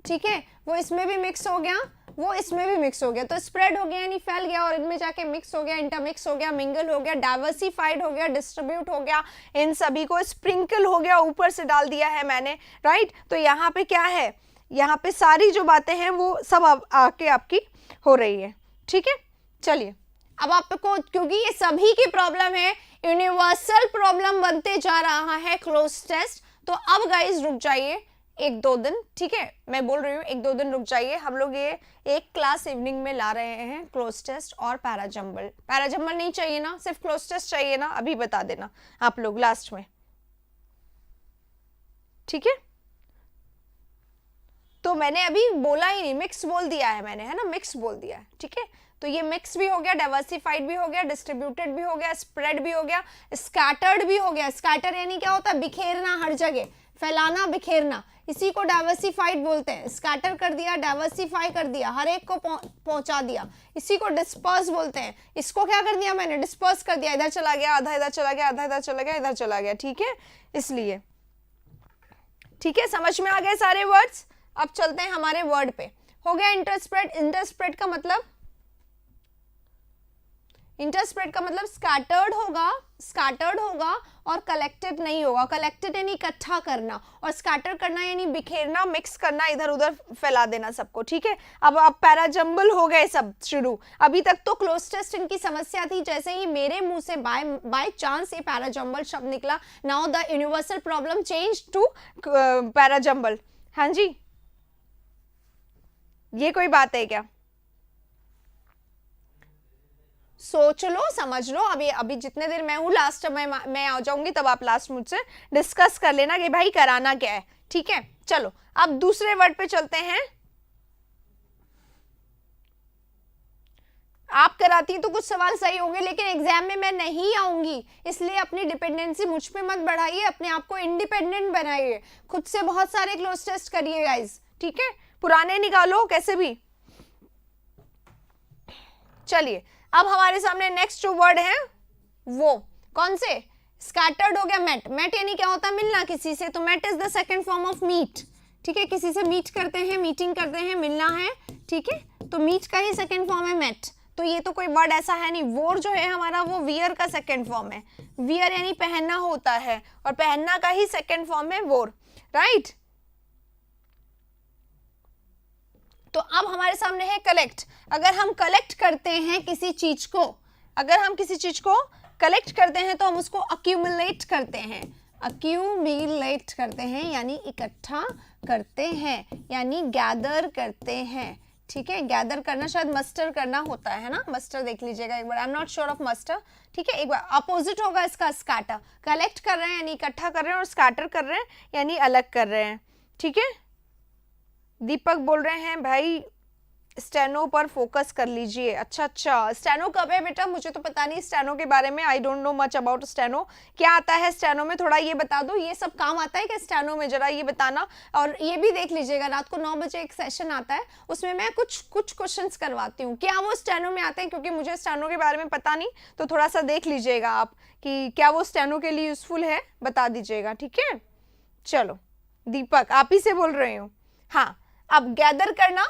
ठीक है, वो इसमें भी मिक्स हो गया, वो इसमें भी मिक्स हो गया, तो स्प्रेड हो गया यानी फैल गया और इनमें जाके मिक्स हो गया, इंटरमिक्स हो गया, मिंगल हो गया, डाइवर्सिफाइड हो गया, डिस्ट्रीब्यूट हो गया, इन सभी को स्प्रिंकल हो गया, ऊपर से डाल दिया है मैंने, राइट। तो यहाँ पे क्या है, यहाँ पे सारी जो बातें हैं वो सब आके आपकी हो रही है, ठीक है। चलिए, अब आपको, क्योंकि ये सभी की प्रॉब्लम है, यूनिवर्सल प्रॉब्लम बनते जा रहा है क्लोज टेस्ट, तो अब गाइज रुक जाइए एक दो दिन, ठीक है, मैं बोल रही हूँ एक दो दिन रुक जाइए। हम लोग ये एक क्लास इवनिंग में ला रहे हैं, क्लोज टेस्ट और पैराजम्बल। पैराजम्बल नहीं चाहिए ना, सिर्फ क्लोज टेस्ट चाहिए ना, अभी बता देना आप लोग लास्ट में, ठीक है। तो मैंने अभी बोला ही नहीं, मिक्स बोल दिया है मैंने, है ना, मिक्स बोल दिया है, ठीक है। तो ये मिक्स भी हो गया, डाइवर्सिफाइड भी हो गया, डिस्ट्रीब्यूटेड भी हो गया, स्प्रेड भी हो गया, स्कैटर्ड भी हो गया। स्कैटर यानी क्या होता है, बिखेरना, हर जगह फैलाना, बिखेरना, इसी को डाइवर्सिफाइड बोलते हैं। स्कैटर कर दिया, डाइवर्सिफाई कर दिया, हर एक को पहुंचा दिया, इसी को डिस्पर्स बोलते हैं। इसको क्या कर दिया मैंने, डिस्पर्स कर दिया, इधर चला गया, आधा इधर चला गया, आधा इधर चला गया, इधर चला गया, ठीक है, इसलिए, ठीक है, समझ में आ गए सारे वर्ड्स। अब चलते हैं हमारे वर्ड पे। हो गया इंटरस्प्रेड। इंटरस्प्रेड का मतलब, इंटरस्प्रेड का मतलब स्कैटर्ड होगा, स्कैटर्ड होगा और कलेक्टेड नहीं होगा। कलेक्टेड यानी इकट्ठा करना और स्कैटर करना यानी बिखेरना, मिक्स करना, इधर उधर फैला देना सबको, ठीक है। अब पैराजम्बल हो गए सब शुरू। अभी तक तो क्लोज टेस्ट इनकी समस्या थी, जैसे ही मेरे मुंह से बाय चांस ये पैराजम्बल शब्द निकला, now the universal problem change to parajumble. हाँ जी, ये कोई बात है क्या? सोच लो, समझ लो। अभी जितने देर मैं हूं, लास्ट मैं आ जाऊंगी तब आप लास्ट मुझसे डिस्कस कर लेना कि भाई कराना क्या है, ठीक है। चलो अब दूसरे वर्ड पे चलते हैं। आप कराती हैं तो कुछ सवाल सही होंगे, लेकिन एग्जाम में मैं नहीं आऊंगी, इसलिए अपनी डिपेंडेंसी मुझ पे मत बढ़ाइए, अपने आप को इंडिपेंडेंट बनाइए, खुद से बहुत सारे क्लोज टेस्ट करिए गाइस, ठीक है, पुराने निकालो कैसे भी। चलिए, अब हमारे सामने नेक्स्ट जो वर्ड है वो कौन से, स्कैटर्ड हो गया। मेट, मेट यानी क्या होता है, मिलना किसी से, तो met is the second form of meet, ठीक है, किसी से मीट करते हैं, मीटिंग करते हैं, मिलना है, ठीक है, तो मीट का ही सेकंड फॉर्म है मेट। तो ये तो कोई वर्ड ऐसा है नहीं। वोर जो है हमारा वो वियर का सेकंड फॉर्म है, वियर यानी पहनना होता है और पहनना का ही सेकंड फॉर्म है वोर, राइट। तो अब हमारे सामने है कलेक्ट। अगर हम कलेक्ट करते हैं किसी चीज को, अगर हम किसी चीज को कलेक्ट करते हैं तो हम उसको अक्यूमुलेट करते हैं, अक्यूमुलेट करते हैं यानी इकट्ठा करते हैं, यानी गैदर करते हैं। ठीक है, गैदर करना शायद मस्टर करना होता है ना, मस्टर देख लीजिएगा एक बार, I am not sure of muster. ठीक है, एक बार अपोजिट होगा इसका स्कैटर। कलेक्ट कर रहे हैं यानी इकट्ठा कर रहे हैं, और स्कैटर कर रहे हैं यानी अलग कर रहे हैं। ठीक है, दीपक बोल रहे हैं भाई स्टेनो पर फोकस कर लीजिए। अच्छा अच्छा, स्टेनो कब है बेटा? मुझे तो पता नहीं स्टेनो के बारे में, I don't know much about steno. क्या आता है स्टेनो में, थोड़ा ये बता दो। ये सब काम आता है क्या स्टेनो में, जरा ये बताना। और ये भी देख लीजिएगा, रात को 9 बजे एक सेशन आता है, उसमें मैं कुछ क्वेश्चंस करवाती हूँ, क्या वो स्टेनो में आते हैं? क्योंकि मुझे स्टेनो के बारे में पता नहीं, तो थोड़ा सा देख लीजिएगा आप कि क्या वो स्टेनो के लिए यूजफुल है, बता दीजिएगा। ठीक है, चलो दीपक आप ही से बोल रही हूँ। हाँ, अब गैदर करना,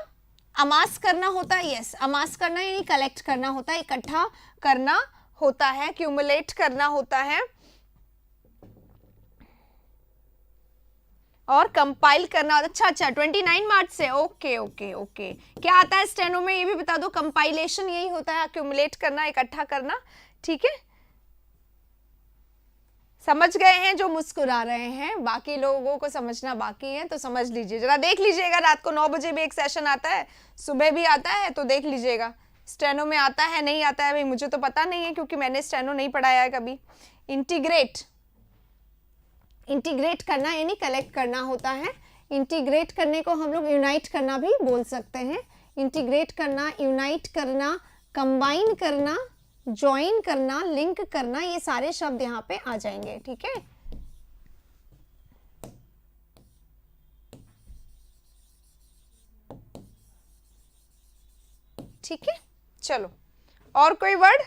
अमास करना होता है। यस, अमास करना यानी कलेक्ट करना होता है, इकट्ठा करना होता है, क्यूमुलेट करना होता है, और कंपाइल करना। अच्छा अच्छा, 29 मार्च से, ओके ओके ओके। क्या आता है स्टेनो में ये भी बता दो। कंपाइलेशन यही होता है, एक्यूमुलेट करना, इकट्ठा करना। ठीक है, समझ गए हैं जो मुस्कुरा रहे हैं? बाकी लोगों को समझना बाकी है, तो समझ लीजिए, जरा देख लीजिएगा। रात को 9 बजे भी एक सेशन आता है, सुबह भी आता है, तो देख लीजिएगा। स्टेनो में आता है नहीं आता है भाई, मुझे तो पता नहीं है, क्योंकि मैंने स्टेनो नहीं पढ़ाया है कभी। इंटीग्रेट, इंटीग्रेट करना यानी कलेक्ट करना होता है। इंटीग्रेट करने को हम लोग यूनाइट करना भी बोल सकते हैं। इंटीग्रेट करना, यूनाइट करना, कंबाइन करना, ज्वाइन करना, लिंक करना, ये सारे शब्द यहाँ पे आ जाएंगे। ठीक है, ठीक है, चलो और कोई वर्ड?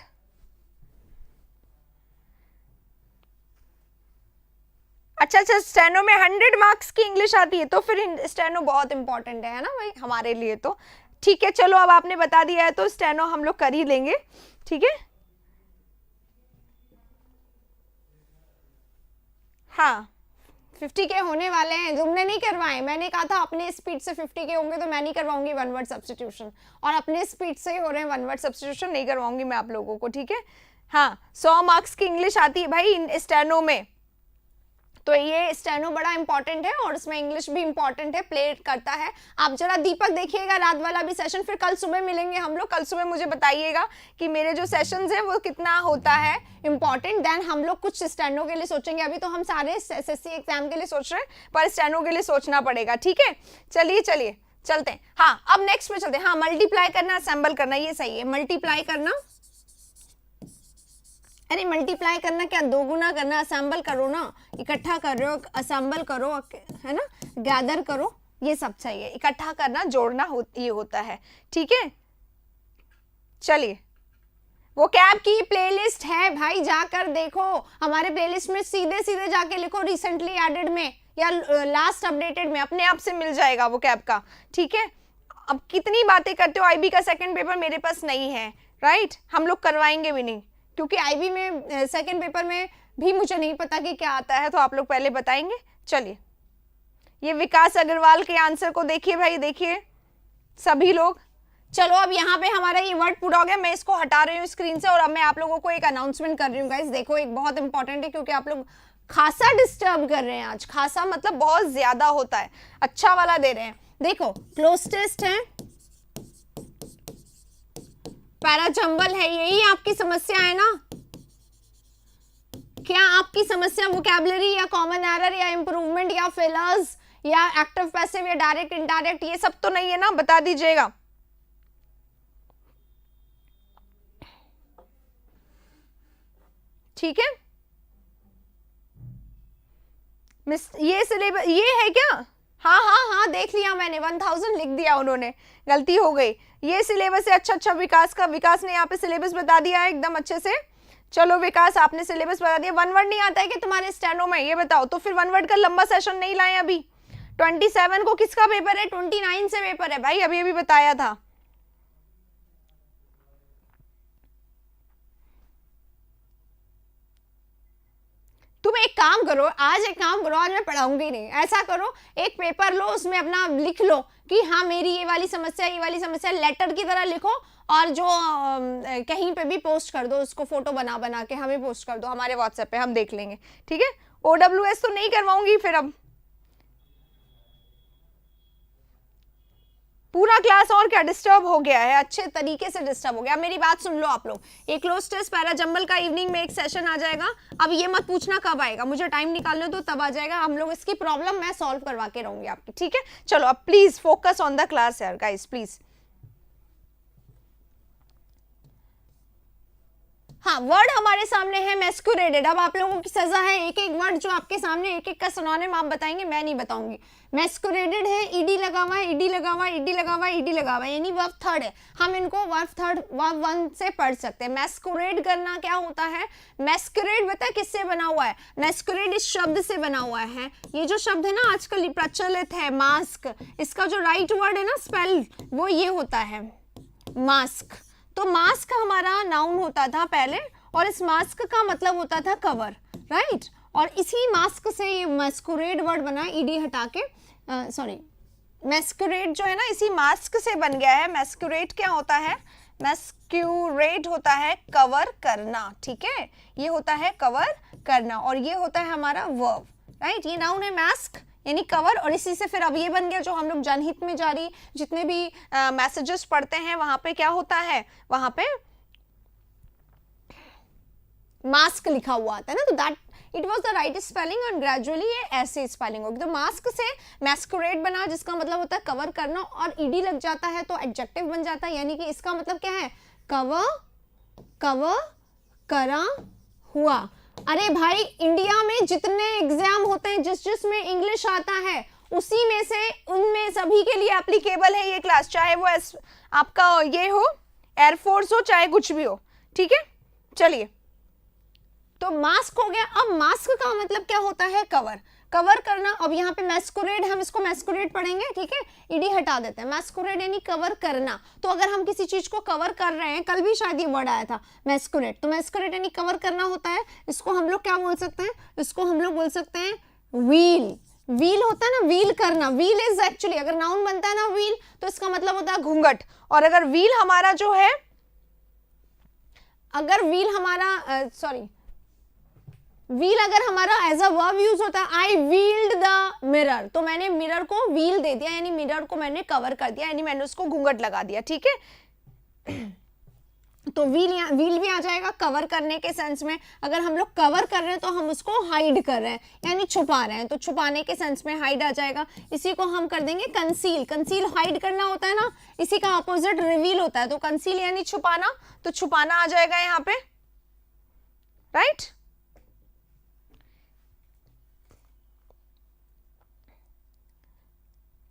अच्छा अच्छा, स्टेनो में 100 मार्क्स की इंग्लिश आती है, तो फिर स्टेनो बहुत इंपॉर्टेंट है ना भाई हमारे लिए तो। ठीक है, चलो अब आपने बता दिया है तो स्टेनो हम लोग कर ही लेंगे। ठीक है, हाँ 50 के होने वाले हैं, तुमने नहीं करवाए। मैंने कहा था अपने स्पीड से 50 के होंगे, तो मैं नहीं करवाऊंगी वन वर्ड सब्सटीट्यूशन, और अपने स्पीड से ही हो रहे हैं वन वर्ड सब्सटीट्यूशन, नहीं करवाऊंगी मैं आप लोगों को। ठीक है, हाँ 100 मार्क्स की इंग्लिश आती है भाई स्टेनो में, तो ये स्टेनो बड़ा इंपॉर्टेंट है, और इसमें इंग्लिश भी इंपॉर्टेंट है, प्ले करता है। आप जरा दीपक देखिएगा रात वाला भी सेशन, फिर कल सुबह मिलेंगे हम लोग। कल सुबह मुझे बताइएगा कि मेरे जो सेशंस हैं वो कितना होता है इंपॉर्टेंट, देन हम लोग कुछ स्टेनो के लिए सोचेंगे। अभी तो हम सारे एसएससी एग्जाम के लिए सोच रहे हैं, पर स्टेनो के लिए सोचना पड़ेगा। ठीक है, चलिए चलिए चलते हैं। हाँ, अब नेक्स्ट में चलते हैं। हाँ, मल्टीप्लाई करना, असेंबल करना, ये सही है। मल्टीप्लाई करना, अरे मल्टीप्लाई करना क्या, दो गुना करना। असेंबल करो ना, इकट्ठा कर रहे हो, असेंबल करो, है ना, गैदर करो, ये सब चाहिए। इकट्ठा करना, जोड़ना ये होता है। ठीक है, चलिए वो कैब की प्लेलिस्ट है भाई, जाकर देखो। हमारे प्लेलिस्ट में सीधे सीधे जाके लिखो रिसेंटली एडेड में या लास्ट अपडेटेड में, अपने आप से मिल जाएगा वो कैब का। ठीक है, अब कितनी बातें करते हो, आईबी का सेकंड पेपर मेरे पास नहीं है, राइट, हम लोग करवाएंगे भी नहीं, क्योंकि आईबी में सेकंड पेपर में भी मुझे नहीं पता कि क्या आता है, तो आप लोग पहले बताएंगे। चलिए, ये विकास अग्रवाल के आंसर को देखिए भाई, देखिए सभी लोग। चलो अब यहाँ पे हमारा ये वर्ड पूरा हो गया, मैं इसको हटा रही हूँ स्क्रीन से, और अब मैं आप लोगों को एक अनाउंसमेंट कर रही हूँ गाइस। देखो, एक बहुत इंपॉर्टेंट है, क्योंकि आप लोग खासा डिस्टर्ब कर रहे हैं आज। खासा मतलब बहुत ज्यादा होता है, अच्छा वाला दे रहे हैं। देखो, क्लोज टेस्ट है, पैराजंबल है, यही आपकी समस्या है ना? क्या आपकी समस्या वोकैबुलरी या कॉमन एरर या इंप्रूवमेंट या फिलर्स या एक्टिव पैसिव या डायरेक्ट इनडायरेक्ट, ये सब तो नहीं है ना? बता दीजिएगा। ठीक है, मिस ये सिलेबस ये है क्या? हाँ हाँ हाँ, देख लिया मैंने, 1000 लिख दिया उन्होंने, गलती हो गई। ये सिलेबस है। अच्छा अच्छा, विकास का, विकास ने यहाँ पे सिलेबस बता दिया है एकदम अच्छे से। चलो विकास, आपने सिलेबस बता दिया। वन वर्ड नहीं आता है कि तुम्हारे स्टेनो में, ये बताओ तो फिर वन वर्ड का लंबा सेशन नहीं लाए अभी। 27 को किसका पेपर है? 29 से पेपर है भाई, अभी अभी बताया था। तुम एक एक काम करो, आज मैं पढ़ाऊंगी नहीं, ऐसा करो एक पेपर लो, उसमें अपना लिख लो कि हाँ मेरी ये वाली समस्या लेटर की तरह लिखो, और जो कहीं पे भी पोस्ट कर दो, उसको फोटो बना बना के हमें पोस्ट कर दो हमारे व्हाट्सएप पे, हम देख लेंगे, ठीक है। OWS तो नहीं करवाऊंगी फिर, अब पूरा क्लास और क्या डिस्टर्ब हो गया है, अच्छे तरीके से डिस्टर्ब हो गया। मेरी बात सुन लो आप लोग, ये क्लोज टेस्ट पैराजंबल का इवनिंग में एक सेशन आ जाएगा। अब ये मत पूछना कब आएगा, मुझे टाइम निकालने दो तब आ जाएगा। हम लोग इसकी प्रॉब्लम मैं सॉल्व करवा के रहूंगी आपकी, ठीक है। चलो अब please focus on the class यार गाइस, प्लीज। हाँ, वर्ड हमारे सामने है मैस्कुरेटेड। अब आप लोगों की सजा है, एक एक वर्ड जो आपके सामने एक एक का सिनोनिम आप बताएंगे, मैं नहीं बताऊंगी। मैस्कुरेटेड है, ईडी लगा हुआ है, ईडी लगा हुआ है, ईडी लगा हुआ है, ईडी लगा हुआ है, यानी वर्ब थर्ड है। हम इनको वर्ब थर्ड वर्ब वन से पढ़ सकते हैं। मैस्कुरेट करना क्या होता है? मैस्कुरेट पता है किससे बना हुआ है? मैस्कुरेट इस शब्द से बना हुआ है। ये जो शब्द है ना आजकल प्रचलित है, मास्क, इसका जो राइट वर्ड है ना स्पेल, वो ये होता है मास्क। तो मास्क हमारा नाउन होता था पहले, और इस मास्क का मतलब होता था कवर, राइट। और इसी मास्क से ये मैस्कुरेट वर्ड बना, ईडी हटा के, सॉरी, मैस्कुरेट जो है ना इसी मास्क से बन गया है। मैस्कुरेट क्या होता है? मैस्कुरेट होता है कवर करना, ठीक है, ये होता है कवर करना, और ये होता है हमारा वर्ब, राइट। ये नाउन है मास्क यानी कवर, और इसी से फिर अब ये बन गया जो हम लोग जनहित में जारी जितने भी मैसेजेस पढ़ते हैं वहां पे क्या होता है, वहां पे मास्क लिखा हुआ आता है ना, तो that it was the right spelling, और ग्रेजुअली ये ऐसे स्पेलिंग होगी। तो मास्क से मैस्कुरेट बना जिसका मतलब होता है कवर करना, और ईडी लग जाता है तो एडजेक्टिव बन जाता है, यानी कि इसका मतलब क्या है? कवर करा हुआ। अरे भाई, इंडिया में जितने एग्जाम होते हैं जिसमें इंग्लिश आता है उसी में से उनमें सभी के लिए एप्लीकेबल है ये क्लास, चाहे वो आपका ये हो एयरफोर्स हो चाहे कुछ भी हो, ठीक है। चलिए, तो मास्क हो गया। अब मास्क का मतलब क्या होता है? कवर करना। अब यहाँ पे मैस्कुरेट, हम इसको मैस्कुरेट पढ़ेंगे, ठीक है, ईडी हटा देते हैं। मैस्कुरेट यानी कवर करना। तो अगर हम किसी चीज को कवर कर रहे हैं, कल भी शायद ये वर्ड आया था मैस्कुरेट, तो मैस्कुरेट यानी कवर करना होता है। इसको हम लोग क्या बोल सकते हैं? इसको हम लोग बोल सकते हैं व्हील। व्हील होता है ना, व्हील करना। व्हील इज एक्चुअली, अगर नाउन बनता है ना व्हील, तो इसका मतलब होता है घूंघट। और अगर व्हील हमारा जो है, अगर व्हील हमारा व्हील अगर हमारा एज अ वर्ब यूज होता है, आई व्हील्ड द मिरर, तो मैंने मिरर को व्हील दे दिया, यानी मिरर को मैंने कवर कर दिया, यानी मैंने उसको घूंघट लगा दिया, ठीक है। तो व्हील भी आ जाएगा कवर करने के सेंस में। अगर हम लोग कवर कर रहे हैं तो हम उसको हाइड कर रहे हैं, यानी छुपा रहे हैं, तो छुपाने के सेंस में हाइड आ जाएगा। इसी को हम कर देंगे कंसील। कंसील हाइड करना होता है ना, इसी का अपोजिट रिवील होता है। तो कंसील यानी छुपाना, तो छुपाना आ जाएगा यहाँ पे, राइट।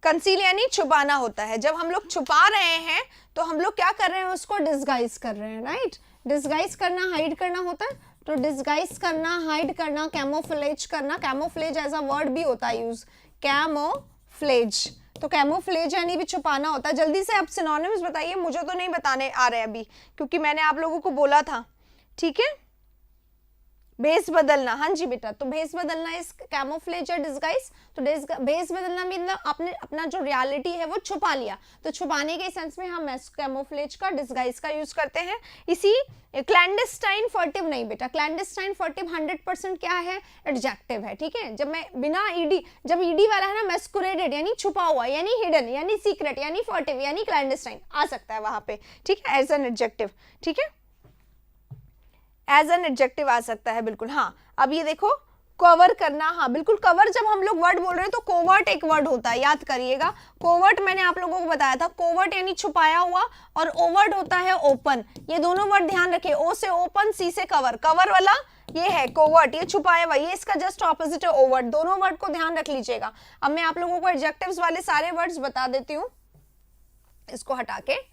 कंसील यानी छुपाना होता है। जब हम लोग छुपा रहे हैं तो हम लोग क्या कर रहे हैं? उसको डिस्गाइज कर रहे हैं, राइट। डिस्गाइज करना, हाइड करना होता है। तो डिस्गाइज करना, हाइड करना, कैमोफ्लेज करना। कैमोफ्लेज एज अ वर्ड भी होता है यूज, कैमोफ्लेज। तो कैमोफ्लेज यानी भी छुपाना होता है। जल्दी से आप सिनोनिम्स बताइए, मुझे तो नहीं बताने आ रहे अभी, क्योंकि मैंने आप लोगों को बोला था, ठीक है। भेस बदलना, हाँ जी बेटा, तो भेस बदलना इस कैमोफ्लेज या डिस्गाइज। तो भेस बदलना मतलब आपने अपना जो रियलिटी है वो छुपा लिया, तो छुपाने के सेंस में हम कैमोफ्लेज का, डिस्गाइज का यूज करते हैं। इसी क्लैंडस्टाइन फर्टिव नहीं बेटा, क्लैंडस्टाइन फर्टिव 100% क्या है? एडजेक्टिव है, ठीक है। जब मैं बिना ईडी, जब ईडी वाला है ना, मैस्कुरेटेड यानी छुपा हुआ, यानी हिडन, यानी सीक्रेट, यानी फर्टिव, यानी क्लैंडस्टाइन आ सकता है वहां पे, ठीक है, एज एन एडजेक्टिव, ठीक है, एज एन एडजेक्टिव आ सकता है, बिल्कुल। हाँ, अब ये देखो, कवर करना, हाँ बिल्कुल, कवर जब हम लोग वर्ड बोल रहे हैं तो कोवर्ट एक वर्ड होता है, याद करिएगा। कोवर्ट मैंने आप लोगों को बताया था, कोवर्ट यानी छुपाया हुआ, और ओवर्ट होता है ओपन। ये दोनों वर्ड ध्यान रखिए, ओ से ओपन, सी से कवर। कवर वाला ये है कोवर्ट, ये छुपाया हुआ, ये इसका जस्ट ऑपोजिट है ओवर्ट। दोनों वर्ड को ध्यान रख लीजिएगा। अब मैं आप लोगों को एडजेक्टिव्स वाले सारे वर्ड्स बता देती हूँ, इसको हटा के।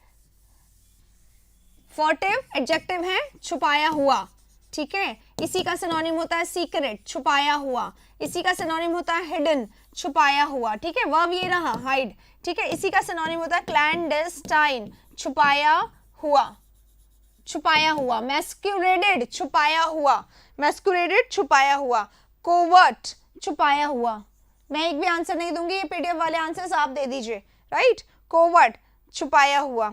फर्टिव एडजेक्टिव है, छुपाया हुआ, ठीक है। इसी का सिनोनिम होता है सीक्रेट, छुपाया हुआ। इसी का सिनोनिम होता है हिडन, छुपाया हुआ, ठीक है। वर्ब ये रहा हाइड, ठीक है। इसी का सिनोनिम होता है क्लैंडस्टाइन, छुपाया हुआ, छुपाया हुआ। मैस्कुरेटेड, छुपाया हुआ, मैस्कुरेटेड, छुपाया हुआ। कोवर्ट, छुपाया हुआ। मैं एक भी आंसर नहीं दूंगी, ये पीडीएफ वाले आंसर्स आप दे दीजिए, राइट। कोवर्ट, छुपाया हुआ।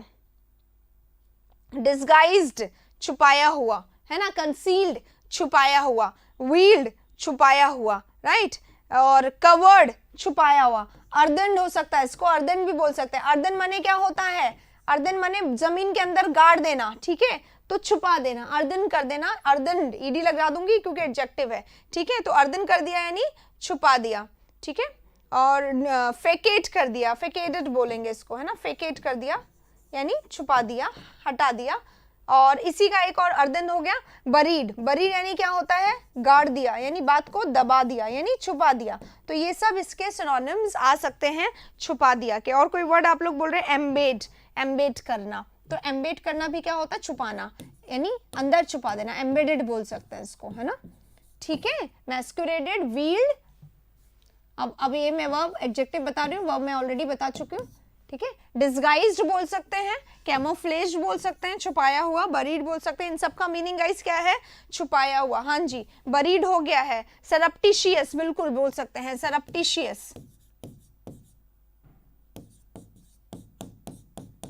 डिस्गाइज्ड, छुपाया हुआ, है ना। कंसील्ड, छुपाया हुआ। वील्ड, छुपाया हुआ, राइट। और कवर्ड, छुपाया हुआ। अर्दन हो सकता है, इसको अर्दन भी बोल सकते हैं। अर्दन माने क्या होता है? अर्दन माने जमीन के अंदर गाड़ देना, ठीक है, तो छुपा देना, अर्दन कर देना। अर्दन ईडी लगा दूंगी क्योंकि एडजेक्टिव है, ठीक है। तो अर्दन कर दिया यानी छुपा दिया, ठीक है। और फेकेट कर दिया, फेकेटेड बोलेंगे इसको, है ना। फेकेट कर दिया यानी छुपा दिया, हटा दिया। और इसी का एक और अर्दन हो गया बरीड। बरीड यानी क्या होता है? गाड़ दिया, यानी बात को दबा दिया, यानी छुपा दिया। तो ये सब इसके सिनोनिम्स आ सकते हैं छुपा दिया के। और कोई वर्ड आप लोग बोल रहे हैं एम्बेड, एम्बेड करना। तो एम्बेड करना भी क्या होता है? छुपाना, यानी अंदर छुपा देना। एम्बेडेड बोल सकते हैं इसको, है ना, ठीक है। मैस्कुरेटेड, वील्ड। अब ये मैं वर्ब एडजेक्टिव बता रही हूँ, वर्ब मैं ऑलरेडी बता चुकी हूँ, ठीक है। डिस्गाइज्ड बोल सकते हैं, कैमोफ्लेज बोल सकते हैं, छुपाया हुआ। बरीड बोल सकते हैं। इन सब का मीनिंग गाइस क्या है? छुपाया हुआ। हाँ जी, बरीड हो गया है। सरप्टिशियस बिल्कुल बोल सकते हैं, सरप्टिशियस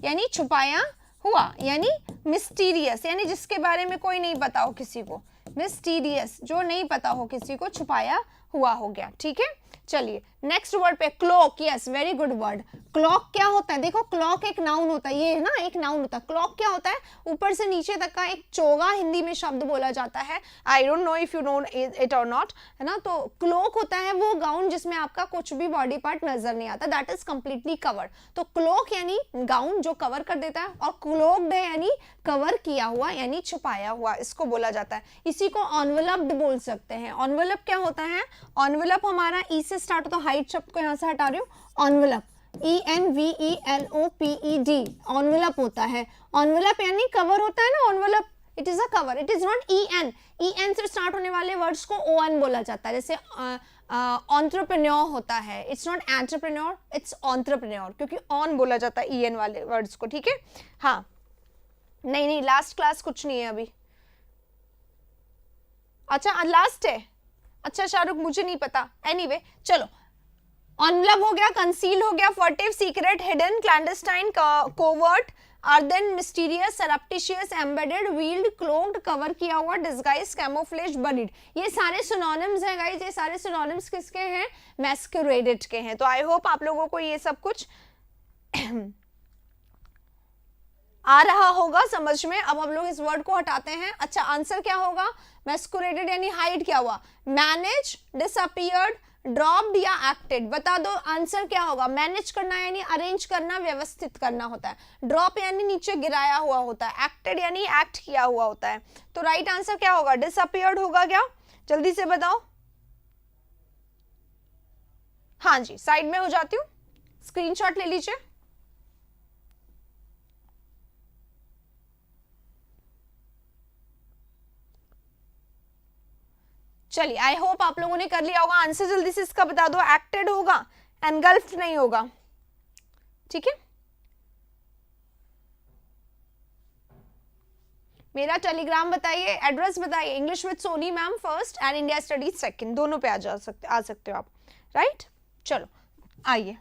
यानी छुपाया हुआ, यानी मिस्टीरियस यानी जिसके बारे में कोई नहीं पता हो किसी को। मिस्टीरियस, जो नहीं पता हो किसी को, छुपाया हुआ हो गया, ठीक है। चलिए नेक्स्ट वर्ड पे, clock. Yes, very good word. Clock क्या होता है? देखो, क्लॉक एक नाउन होता है, ये है ना, एक नाउन होता है। क्लॉक क्या होता है? ऊपर से नीचे तक का एक चोगा हिंदी में शब्द बोला जाता है। I don't know if you know it और नॉट, है ना। तो क्लॉक होता है वो गाउन जिसमें आपका कुछ भी बॉडी पार्ट नजर नहीं आता, दैट इज कंप्लीटली कवर्ड। तो क्लॉक यानी गाउन जो कवर कर देता है, और क्लोक्ड है यानी कवर किया हुआ, यानी छुपाया हुआ, इसको बोला जाता है। इसी को एनवेलप्ड बोल सकते हैं। एनवेलप क्या होता है? एनवेलप हमारा ई से स्टार्ट होता है, हाइट शब्द को यहाँ से हटा रही हूँ। एनवेलप, ENVELOPED, एनवेलप होता है। एनवेलप यानी कवर होता है ना, envelope, it is a cover, it is not EN से स्टार्ट होने वाले वर्ड्स को ON बोला जाता है। जैसे एंटरप्रेन्योर होता है, it's not entrepreneur, it's entrepreneur, क्योंकि ऑन बोला जाता है EN वाले वर्ड्स को, ठीक है। हाँ, नहीं, लास्ट क्लास कुछ नहीं है अभी। अच्छा, लास्ट है। अच्छा शाहरुख, मुझे नहीं पता। एनीवे, चलो। एनवेलप हो गया, कंसील हो गया, furtive, secret, hidden, clandestine, covert, अर्दन, mysterious, surreptitious, embedded, veiled, cloaked, cover किया हुआ, डिस्गाइज, कैमोफ्लेज, बरीड। ये सारे सिनोनिम्स हैं गाइस। ये सारे सिनोनिम्स किसके हैं? मैस्कुरेटेड के हैं। तो आई होप आप लोगों को ये सब कुछ आ रहा होगा समझ में। अब हम लोग इस वर्ड को हटाते हैं। अच्छा, आंसर क्या होगा? मैस्कुरेटेड यानी हाइड किया हुआ। मैनेज, डिसअपीयर्ड, ड्रॉप्ड या एक्टेड। बता दो आंसर क्या होगा? मैनेज करना यानी अरेंज करना, व्यवस्थित करना होता है। ड्रॉप यानी नीचे गिराया हुआ होता है। एक्टेड यानी एक्ट किया हुआ होता है। तो राइट आंसर क्या होगा? डिसअपीयर्ड होगा क्या? जल्दी से बताओ। हाँ जी, साइड में हो जाती हूँ, स्क्रीनशॉट ले लीजिए। चलिए, आई होप आप लोगों ने कर लिया होगा। आंसर जल्दी से इसका बता दो। एक्टेड होगा, एनगल्फ्ड नहीं होगा, ठीक है। मेरा टेलीग्राम बताइए, एड्रेस बताइए। English with Sony ma'am first and India studies second, दोनों पे आ सकते हो आप, राइट। चलो आइए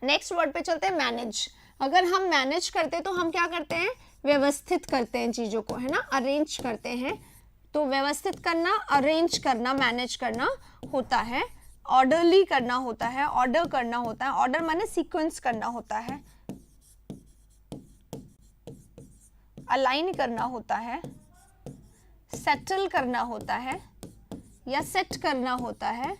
नेक्स्ट वर्ड पे चलते हैं, मैनेज। अगर हम मैनेज करते हैं तो हम क्या करते हैं? व्यवस्थित करते हैं चीजों को, है ना, अरेंज करते हैं। तो व्यवस्थित करना, अरेंज करना, मैनेज करना होता है। ऑर्डरली करना होता है, ऑर्डर करना होता है। ऑर्डर माने सीक्वेंस करना होता है, अलाइन करना होता है, सेटल करना होता है या सेट करना होता है,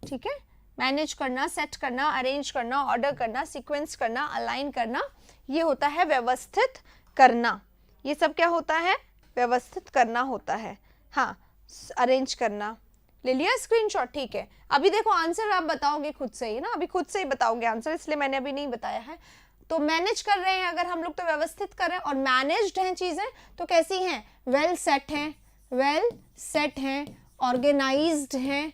ठीक है। मैनेज करना, सेट करना, अरेंज करना, ऑर्डर करना, सीक्वेंस करना, अलाइन करना, ये होता है व्यवस्थित करना। ये सब क्या होता है? व्यवस्थित करना होता है। हाँ, अरेंज करना। ले लिया स्क्रीनशॉट? ठीक है। अभी देखो आंसर आप बताओगे खुद से ही ना, अभी खुद से ही बताओगे आंसर, इसलिए मैंने अभी नहीं बताया है। तो मैनेज कर रहे हैं अगर हम लोग तो व्यवस्थित कर रहे हैं, और मैनेज्ड हैं चीजें तो कैसी हैं? वेल सेट हैं, वेल सेट हैं, ऑर्गेनाइज्ड हैं,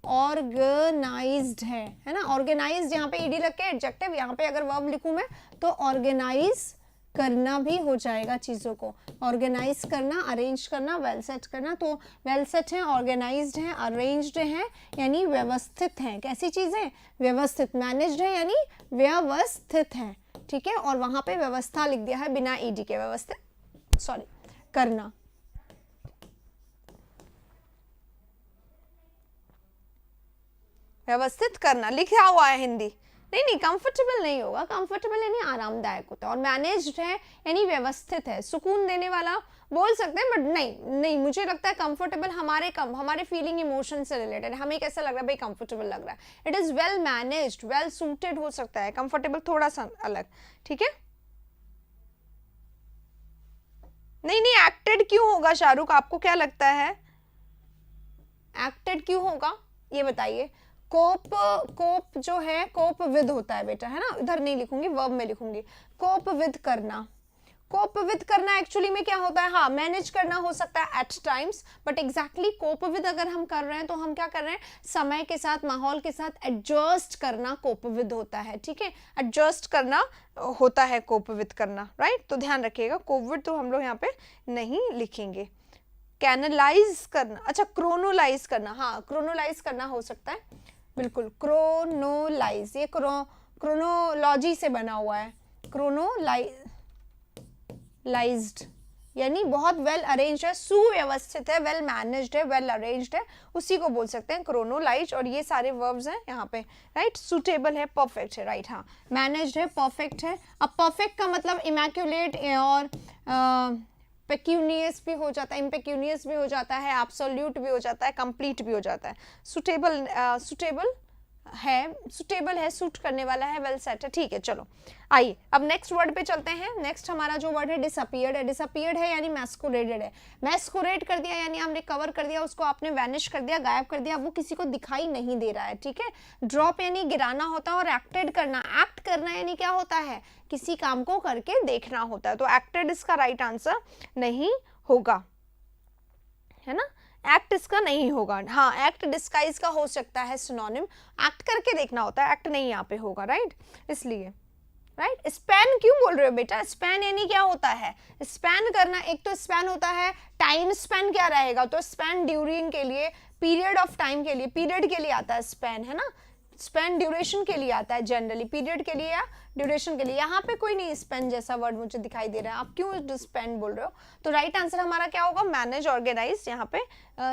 ऑर्गेनाइज्ड है ना। ऑर्गेनाइज्ड यहाँ पे ईडी लग के एडजेक्टिव, यहाँ पे अगर वर्ब लिखूं मैं तो ऑर्गेनाइज करना भी हो जाएगा चीज़ों को, ऑर्गेनाइज करना, अरेंज करना, वेल सेट करना। तो वेल सेट है, ऑर्गेनाइज्ड है, अरेंज्ड है, यानी व्यवस्थित हैं। कैसी चीज़ें? व्यवस्थित। मैनेज्ड है यानी व्यवस्थित है, ठीक है। और वहाँ पे व्यवस्था लिख दिया है बिना ईडी के, व्यवस्थित, सॉरी, करना। व्यवस्थित करना लिखा हुआ है हिंदी, नहीं कंफर्टेबल नहीं होगा, कंफर्टेबल यानी आरामदायक होता है। और मैनेज्ड है यानी व्यवस्थित है, सुकून देने वाला बोल सकते हैं, बट नहीं मुझे लगता है कंफर्टेबल हमारे फीलिंग इमोशन से रिलेटेड है। हमें कैसा लग रहा है भाई? कंफर्टेबल लग रहा है। It is well managed, well suited हो सकता है, कंफर्टेबल थोड़ा सा अलग, ठीक है। नहीं एक्टेड क्यों होगा शाहरुख, आपको क्या लगता है एक्टेड क्यों होगा, ये बताइए। कोप जो है, कोप विद होता है बेटा, है ना। इधर नहीं लिखूंगी, वर्ब में लिखूंगी। कोप विद करना, कोप विद करना एक्चुअली में क्या होता है? हाँ, मैनेज करना हो सकता है at times, but exactly cope with अगर हम कर रहे हैं तो हम क्या कर रहे हैं? समय के साथ, माहौल के साथ एडजस्ट करना कोप विद होता है, ठीक है। एडजस्ट करना होता है कोप विद करना, राइट। तो ध्यान रखिएगा, कोप विद तो हम लोग यहाँ पे नहीं लिखेंगे। कैनलाइज करना, अच्छा क्रोनोलाइज करना, हाँ क्रोनोलाइज करना हो सकता है, बिल्कुल। क्रोनोलाइज, ये क्रोनोलॉजी से बना हुआ है, क्रोनोलाइज्ड यानी बहुत वेल अरेंज्ड है, सुव्यवस्थित है, वेल मैनेज्ड है, वेल अरेंज्ड है, उसी को बोल सकते हैं क्रोनोलाइज्ड। और ये सारे वर्ब्स हैं यहाँ पे, राइट। सुटेबल है, परफेक्ट है, राइट, हाँ। मैनेज्ड है, परफेक्ट है। अब परफेक्ट का मतलब इमैक्युलेट और पेक्यूनियस भी हो जाता है, इम्पेक्यूनियस भी हो जाता है, एब्सोल्यूट भी हो जाता है, कंप्लीट भी हो जाता है। सुटेबल है, सूट करने वाला है, वेल सेट है, ठीक है। चलो आइए अब नेक्स्ट वर्ड पे चलते हैं। नेक्स्ट हमारा जो वर्ड है डिसअपीयर्ड है। डिसअपीयर्ड है यानी मैस्कुरेटेड है। मैस्कुरेट कर दिया यानी हमने कवर कर दिया उसको, आपने वैनिश कर दिया, गायब कर दिया, वो किसी को दिखाई नहीं दे रहा है, ठीक है। ड्रॉप यानी गिराना होता है, और एक्टेड करना, एक्ट करना यानी क्या होता है? किसी काम को करके देखना होता है। तो एक्टेड इसका राइट आंसर नहीं होगा, है ना। एक्ट इसका नहीं होगा। हाँ, एक्ट डिस्गाइज का हो सकता है सिनोनिम, एक्ट करके देखना होता है, एक्ट नहीं यहाँ पे होगा, राइट। इसलिए राइट। स्पैन क्यों बोल रहे हो बेटा? स्पैन यानी क्या होता है? स्पैन करना। एक तो स्पैन होता है टाइम स्पैन, क्या रहेगा? तो स्पैन ड्यूरिंग के लिए, पीरियड ऑफ टाइम के लिए, पीरियड के लिए आता है स्पैन, है ना। स्पैन ड्यूरेशन के लिए आता है जनरली, पीरियड के लिए या ड्यूरेशन के लिए। यहाँ पे कोई नहीं स्पेन जैसा वर्ड मुझे दिखाई दे रहा है, आप क्यों स्पेन बोल रहे हो? तो राइट आंसर हमारा क्या होगा? मैनेज, ऑर्गेनाइज, यहाँ पे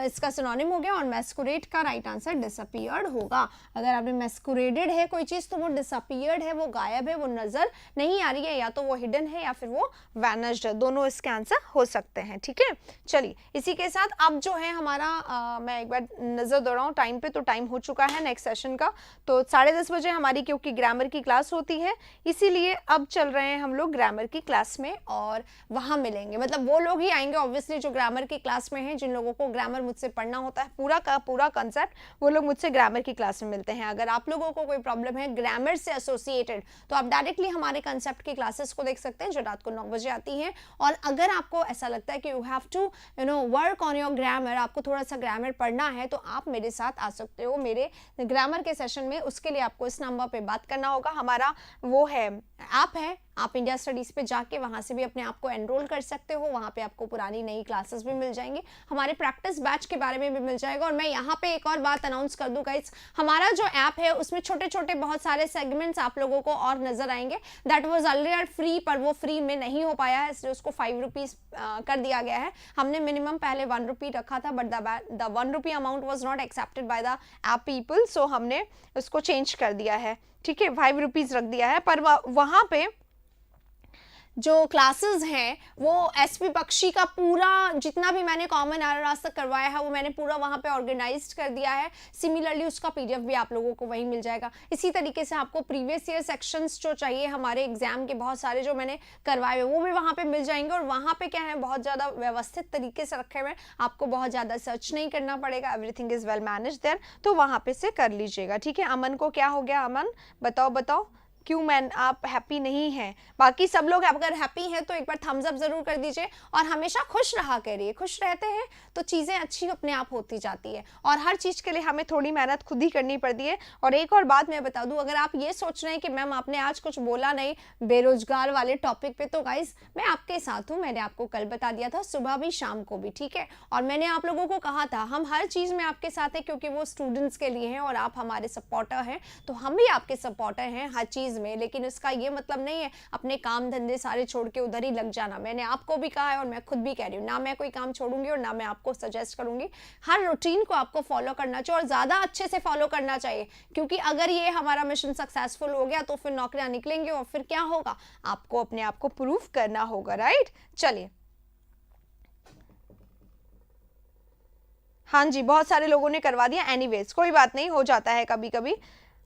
इसका सिनोनिम हो गया। और मैस्कुरेट का राइट आंसर डिसअपीयर्ड होगा। अगर आपने मैस्कुरेटेड है कोई चीज तो वो डिसअपीयर्ड है, वो गायब है, वो नजर नहीं आ रही है, या तो वो हिडन है या फिर वो वैनिश्ड है, दोनों इसके आंसर हो सकते हैं, ठीक है। चलिए इसी के साथ अब जो है हमारा मैं एक बार नजर दौड़ाऊं टाइम पे, तो टाइम हो चुका है नेक्स्ट सेशन का। तो 10:30 बजे हमारी क्योंकि ग्रामर की क्लास होती है, इसीलिए अब चल रहे हैं हम लोग ग्रामर की क्लास में, और वहां मिलेंगे, मतलब वो लोग ही आएंगे ऑब्वियसली जो ग्रामर की क्लास में हैं, जिन लोगों को ग्रामर मुझसे पढ़ना होता है पूरा का पूरा कंसेप्ट, वो लोग मुझसे ग्रामर की क्लास में मिलते हैं। अगर आप लोगों को कोई प्रॉब्लम है ग्रामर से एसोसिएटेड, तो आप डायरेक्टली हमारे कंसेप्ट की क्लासेस को देख सकते हैं जो रात को 9 बजे आती हैं। और अगर आपको ऐसा लगता है कि you have to work on your grammar, आपको थोड़ा सा ग्रामर पढ़ना है, तो आप मेरे साथ आ सकते हो मेरे ग्रामर के सेशन में। उसके लिए आपको इस नंबर पे बात करना होगा। हमारा वो है ऐप है, आप इंडिया स्टडीज पे जाके वहां से भी अपने आप को एनरोल कर सकते हो। वहां पे आपको पुरानी नई क्लासेस भी मिल जाएंगी, हमारे प्रैक्टिस बैच के बारे में भी मिल जाएगा। और मैं यहाँ पे एक और बात अनाउंस कर दूं गाइस, हमारा जो ऐप है उसमें छोटे छोटे बहुत सारे सेगमेंट्स आप लोगों को और नजर आएंगे। दैट वाज अर्लियर फ्री, पर वो फ्री में नहीं हो पाया है, इसलिए उसको 5 रुपीज कर दिया गया है। हमने मिनिमम पहले 1 रुपी रखा था, but the 1 rupee amount was not accepted by the app people, so हमने उसको चेंज कर दिया है, ठीक है, 5 रुपीज रख दिया है। पर वहां पे जो क्लासेस हैं वो एसपी बख्शी का पूरा जितना भी मैंने कॉमन एरर आज तक करवाया है वो मैंने पूरा वहाँ पे ऑर्गेनाइज्ड कर दिया है। सिमिलरली उसका पीडीएफ भी आप लोगों को वहीं मिल जाएगा। इसी तरीके से आपको प्रीवियस ईयर सेक्शंस जो चाहिए हमारे एग्जाम के बहुत सारे जो मैंने करवाए हुए वो भी वहाँ पे मिल जाएंगे। और वहाँ पे क्या है, बहुत ज़्यादा व्यवस्थित तरीके से रखे हुए हैं, आपको बहुत ज़्यादा सर्च नहीं करना पड़ेगा, everything is well manage there, तो वहाँ पे से कर लीजिएगा, ठीक है। अमन को क्या हो गया? अमन बताओ बताओ क्यों मैन आप हैप्पी नहीं हैं? बाकी सब लोग अगर हैप्पी हैं तो एक बार थम्स अप ज़रूर कर दीजिए और हमेशा खुश रहा करिए। खुश रहते हैं तो चीज़ें अच्छी अपने आप होती जाती है और हर चीज़ के लिए हमें थोड़ी मेहनत खुद ही करनी पड़ती है। और एक और बात मैं बता दूँ, अगर आप ये सोच रहे हैं कि मैम आपने आज कुछ बोला नहीं बेरोजगार वाले टॉपिक पे, तो गाइज मैं आपके साथ हूँ। मैंने आपको कल बता दिया था, सुबह भी शाम को भी, ठीक है। और मैंने आप लोगों को कहा था हम हर चीज़ में आपके साथ हैं क्योंकि वो स्टूडेंट्स के लिए हैं और आप हमारे सपोर्टर हैं, तो हम भी आपके सपोर्टर हैं हर चीज़ में। लेकिन इसका ये मतलब नहीं है अपने काम धंधे सारे छोड़ के उधर ही लग जाना। मैंने आपको भी कहा है और मैं खुद भी कह रही हूँ, ना मैं कोई काम छोड़ूंगी और ना मैं आपको सजेस्ट करूंगी। हर रूटीन को आपको फॉलो करना चाहिए और ज़्यादा अच्छे से फॉलो करना चाहिए, क्योंकि अगर ये हमारा मिशन सक्सेसफुल हो गया तो फिर नौकरियां निकलेंगे और फिर क्या होगा, आपको अपने आप को प्रूफ करना होगा, राइट। चलिए, हाँ जी, बहुत सारे लोगों ने करवा दिया। एनीवेज कोई बात नहीं, हो जाता है कभी कभी।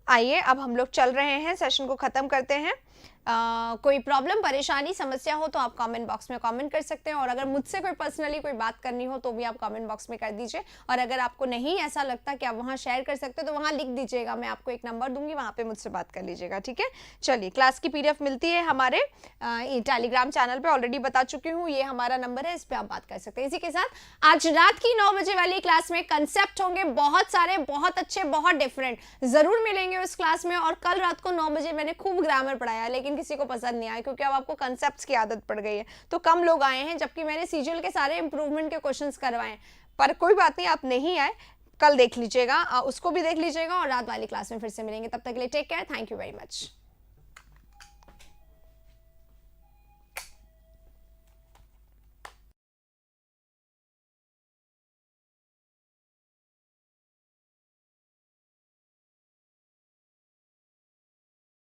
आइए अब हम लोग चल रहे हैं, सेशन को ख़त्म करते हैं। कोई प्रॉब्लम परेशानी समस्या हो तो आप कमेंट बॉक्स में कमेंट कर सकते हैं और अगर मुझसे कोई पर्सनली कोई बात करनी हो तो भी आप कमेंट बॉक्स में कर दीजिए। और अगर आपको नहीं ऐसा लगता कि आप वहाँ शेयर कर सकते हो तो वहाँ लिख दीजिएगा, मैं आपको एक नंबर दूंगी, वहाँ पे मुझसे बात कर लीजिएगा, ठीक है। चलिए, क्लास की PDF मिलती है हमारे टेलीग्राम चैनल पे, ऑलरेडी बता चुकी हूँ, ये हमारा नंबर है, इस पर आप बात कर सकते हैं। इसी के साथ आज रात की 9 बजे वाली क्लास में कंसेप्ट होंगे बहुत सारे, बहुत अच्छे, बहुत डिफरेंट, जरूर मिलेंगे उस क्लास में। और कल रात को 9 बजे मैंने खूब ग्रामर पढ़ाया लेकिन किसी को पसंद नहीं आया क्योंकि अब आपको कंसेप्ट्स की आदत पड़ गई है, तो कम लोग आए हैं, जबकि मैंने सीजीएल के सारे इंप्रूवमेंट के क्वेश्चंस करवाए। पर कोई बात नहीं, आप नहीं आए, कल देख लीजिएगा, उसको भी देख लीजिएगा और रात वाली क्लास में फिर से मिलेंगे। तब तक के लिए take care, thank you very much.